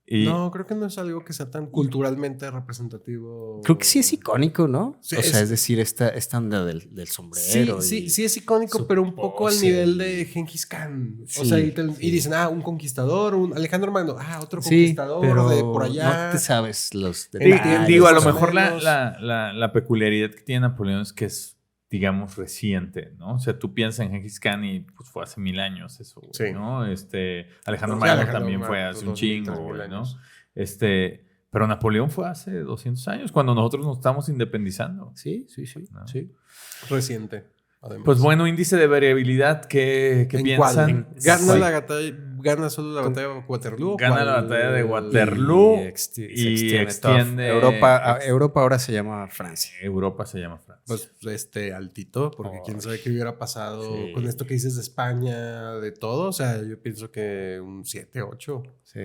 Y No, creo que no es algo que sea tan culturalmente representativo. Creo que sí es icónico, ¿no? Sí, o sea, es- es decir, esta onda del sombrero. Sí es icónico, su pero un poco al pose nivel y- de Genghis Khan. O Sí, sea, y sí. dicen, un conquistador, un Alejandro Magno, otro Sí, conquistador pero de por allá. no te sabes los Sí, detalles. digo, a lo más o mejor menos. la peculiaridad que tiene Napoleón es que es, digamos, reciente, ¿no? O sea, tú piensas en Gengis Khan y pues fue hace 1000 años eso, güey, Sí. ¿no? Alejandro Sí, Magno Alejandro también Magno, fue hace un 2000, chingo, 3000 güey, ¿no? años. Pero Napoleón fue hace 200 años, cuando nosotros nos estamos independizando. Sí. No. Sí. Reciente, además. Pues bueno, índice de variabilidad, ¿qué ¿En piensan? cuál? ¿Gana Sí. la batalla? ¿Gana solo la batalla de Waterloo? ¿O Gana cuál? la batalla de Waterloo Y se y extiende todo. extiende... Europa ahora se llama Francia. Europa se llama Francia. Pues altito, porque quién sabe qué hubiera pasado Sí. con esto que dices de España, de todo. O sea, yo pienso que un 7, 8. Sí.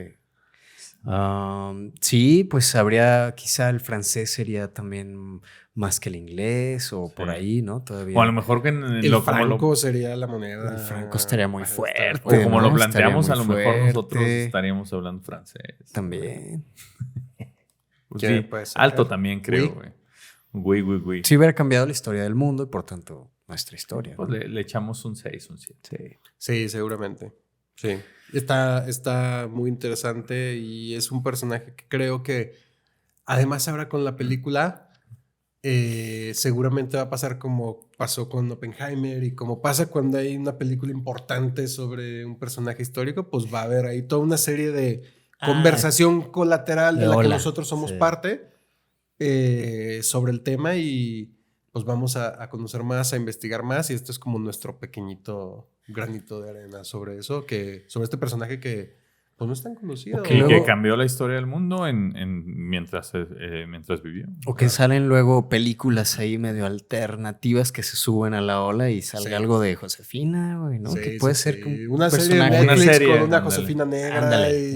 Sí, pues habría, quizá el francés sería también más que el inglés o por Sí. ahí, ¿no? Todavía. O a lo mejor que El franco sería la moneda. El franco estaría muy fuerte. o como ¿no? lo planteamos, Estaría a lo muy mejor fuerte. nosotros estaríamos hablando francés. También. Pues ¿Qué sí, puede ser? alto también creo, Oui. güey. Oui. Si hubiera cambiado la historia del mundo y por tanto nuestra historia. Pues ¿no? le echamos un 6, un 7. Sí. Sí, seguramente. Sí. Está muy interesante y es un personaje que creo que además ahora con la película seguramente va a pasar como pasó con Oppenheimer y como pasa cuando hay una película importante sobre un personaje histórico, pues va a haber ahí toda una serie de conversación colateral de la que hola. nosotros somos Sí. parte sobre el tema y pues vamos a conocer más, a investigar más y esto es como nuestro pequeñito granito de arena sobre eso, sobre este personaje que pues no es tan conocido. Y que cambió la historia del mundo mientras vivió. O que salen luego películas ahí medio alternativas que se suben a la ola y salga algo de Josefina, güey, ¿no? Que puede ser que una serie de Netflix con una Josefina negra y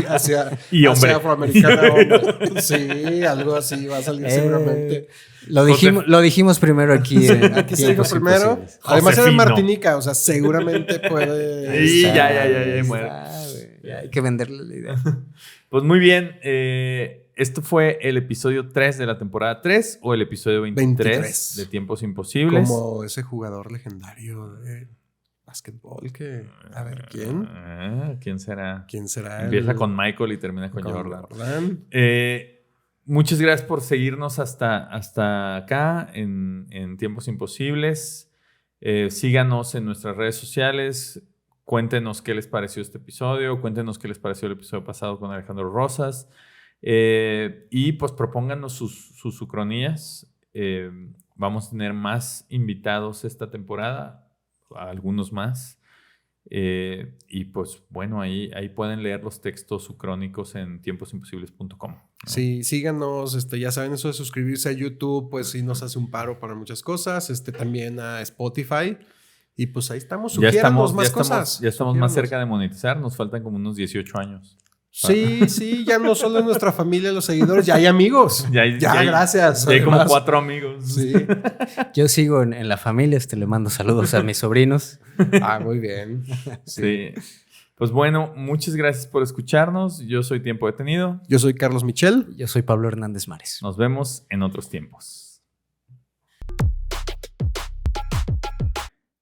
hacia afroamericana. Sí, algo así va a salir seguramente. Lo dijimos primero aquí. Aquí se dijo primero. Además era Martinica, o sea, seguramente puede... Sí, ya, muere. Hay que venderle la idea. Pues muy bien. Esto fue el episodio 3 de la temporada 3 o el episodio 23 de Tiempos Imposibles. Como ese jugador legendario de básquetbol que... A ver, ¿quién? ¿Quién será? Empieza con Michael y termina con Jordan. Muchas gracias por seguirnos hasta acá en Tiempos Imposibles. Síganos en nuestras redes sociales. Cuéntenos qué les pareció este episodio. Cuéntenos qué les pareció el episodio pasado con Alejandro Rosas. Y pues propónganos sus ucronías. Vamos a tener más invitados esta temporada. Algunos más. Y pues bueno, ahí pueden leer los textos ucrónicos en tiemposimposibles.com, ¿no? Sí, síganos, ya saben eso de suscribirse a YouTube, pues sí nos hace un paro para muchas cosas, también a Spotify, y pues ahí estamos, sugiéranos más cosas. Ya estamos más cerca de monetizar, nos faltan como unos 18 años. Sí, ya no solo en nuestra familia los seguidores, ya hay amigos. Ya gracias. Ya hay como 4 amigos. Sí. Yo sigo en la familia, le mando saludos a mis sobrinos. Muy bien. Sí. Pues bueno, muchas gracias por escucharnos. Yo soy Tiempo Detenido. Yo soy Carlos Michel. Yo soy Pablo Hernández Mares. Nos vemos en otros tiempos.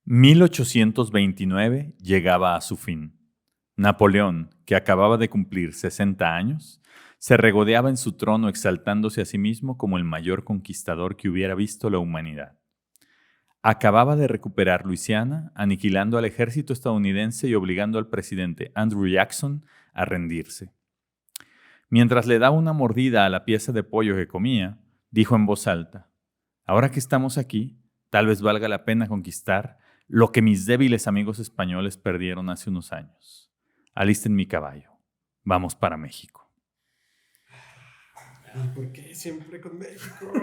1829 llegaba a su fin. Napoleón, que acababa de cumplir 60 años, se regodeaba en su trono exaltándose a sí mismo como el mayor conquistador que hubiera visto la humanidad. Acababa de recuperar Luisiana, aniquilando al ejército estadounidense y obligando al presidente Andrew Jackson a rendirse. Mientras le daba una mordida a la pieza de pollo que comía, dijo en voz alta: «Ahora que estamos aquí, tal vez valga la pena conquistar lo que mis débiles amigos españoles perdieron hace unos años. Alisten mi caballo. Vamos para México». ¿Por qué siempre con México?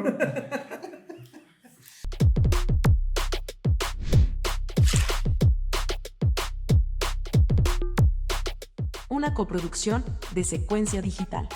Una coproducción de Secuencia Digital.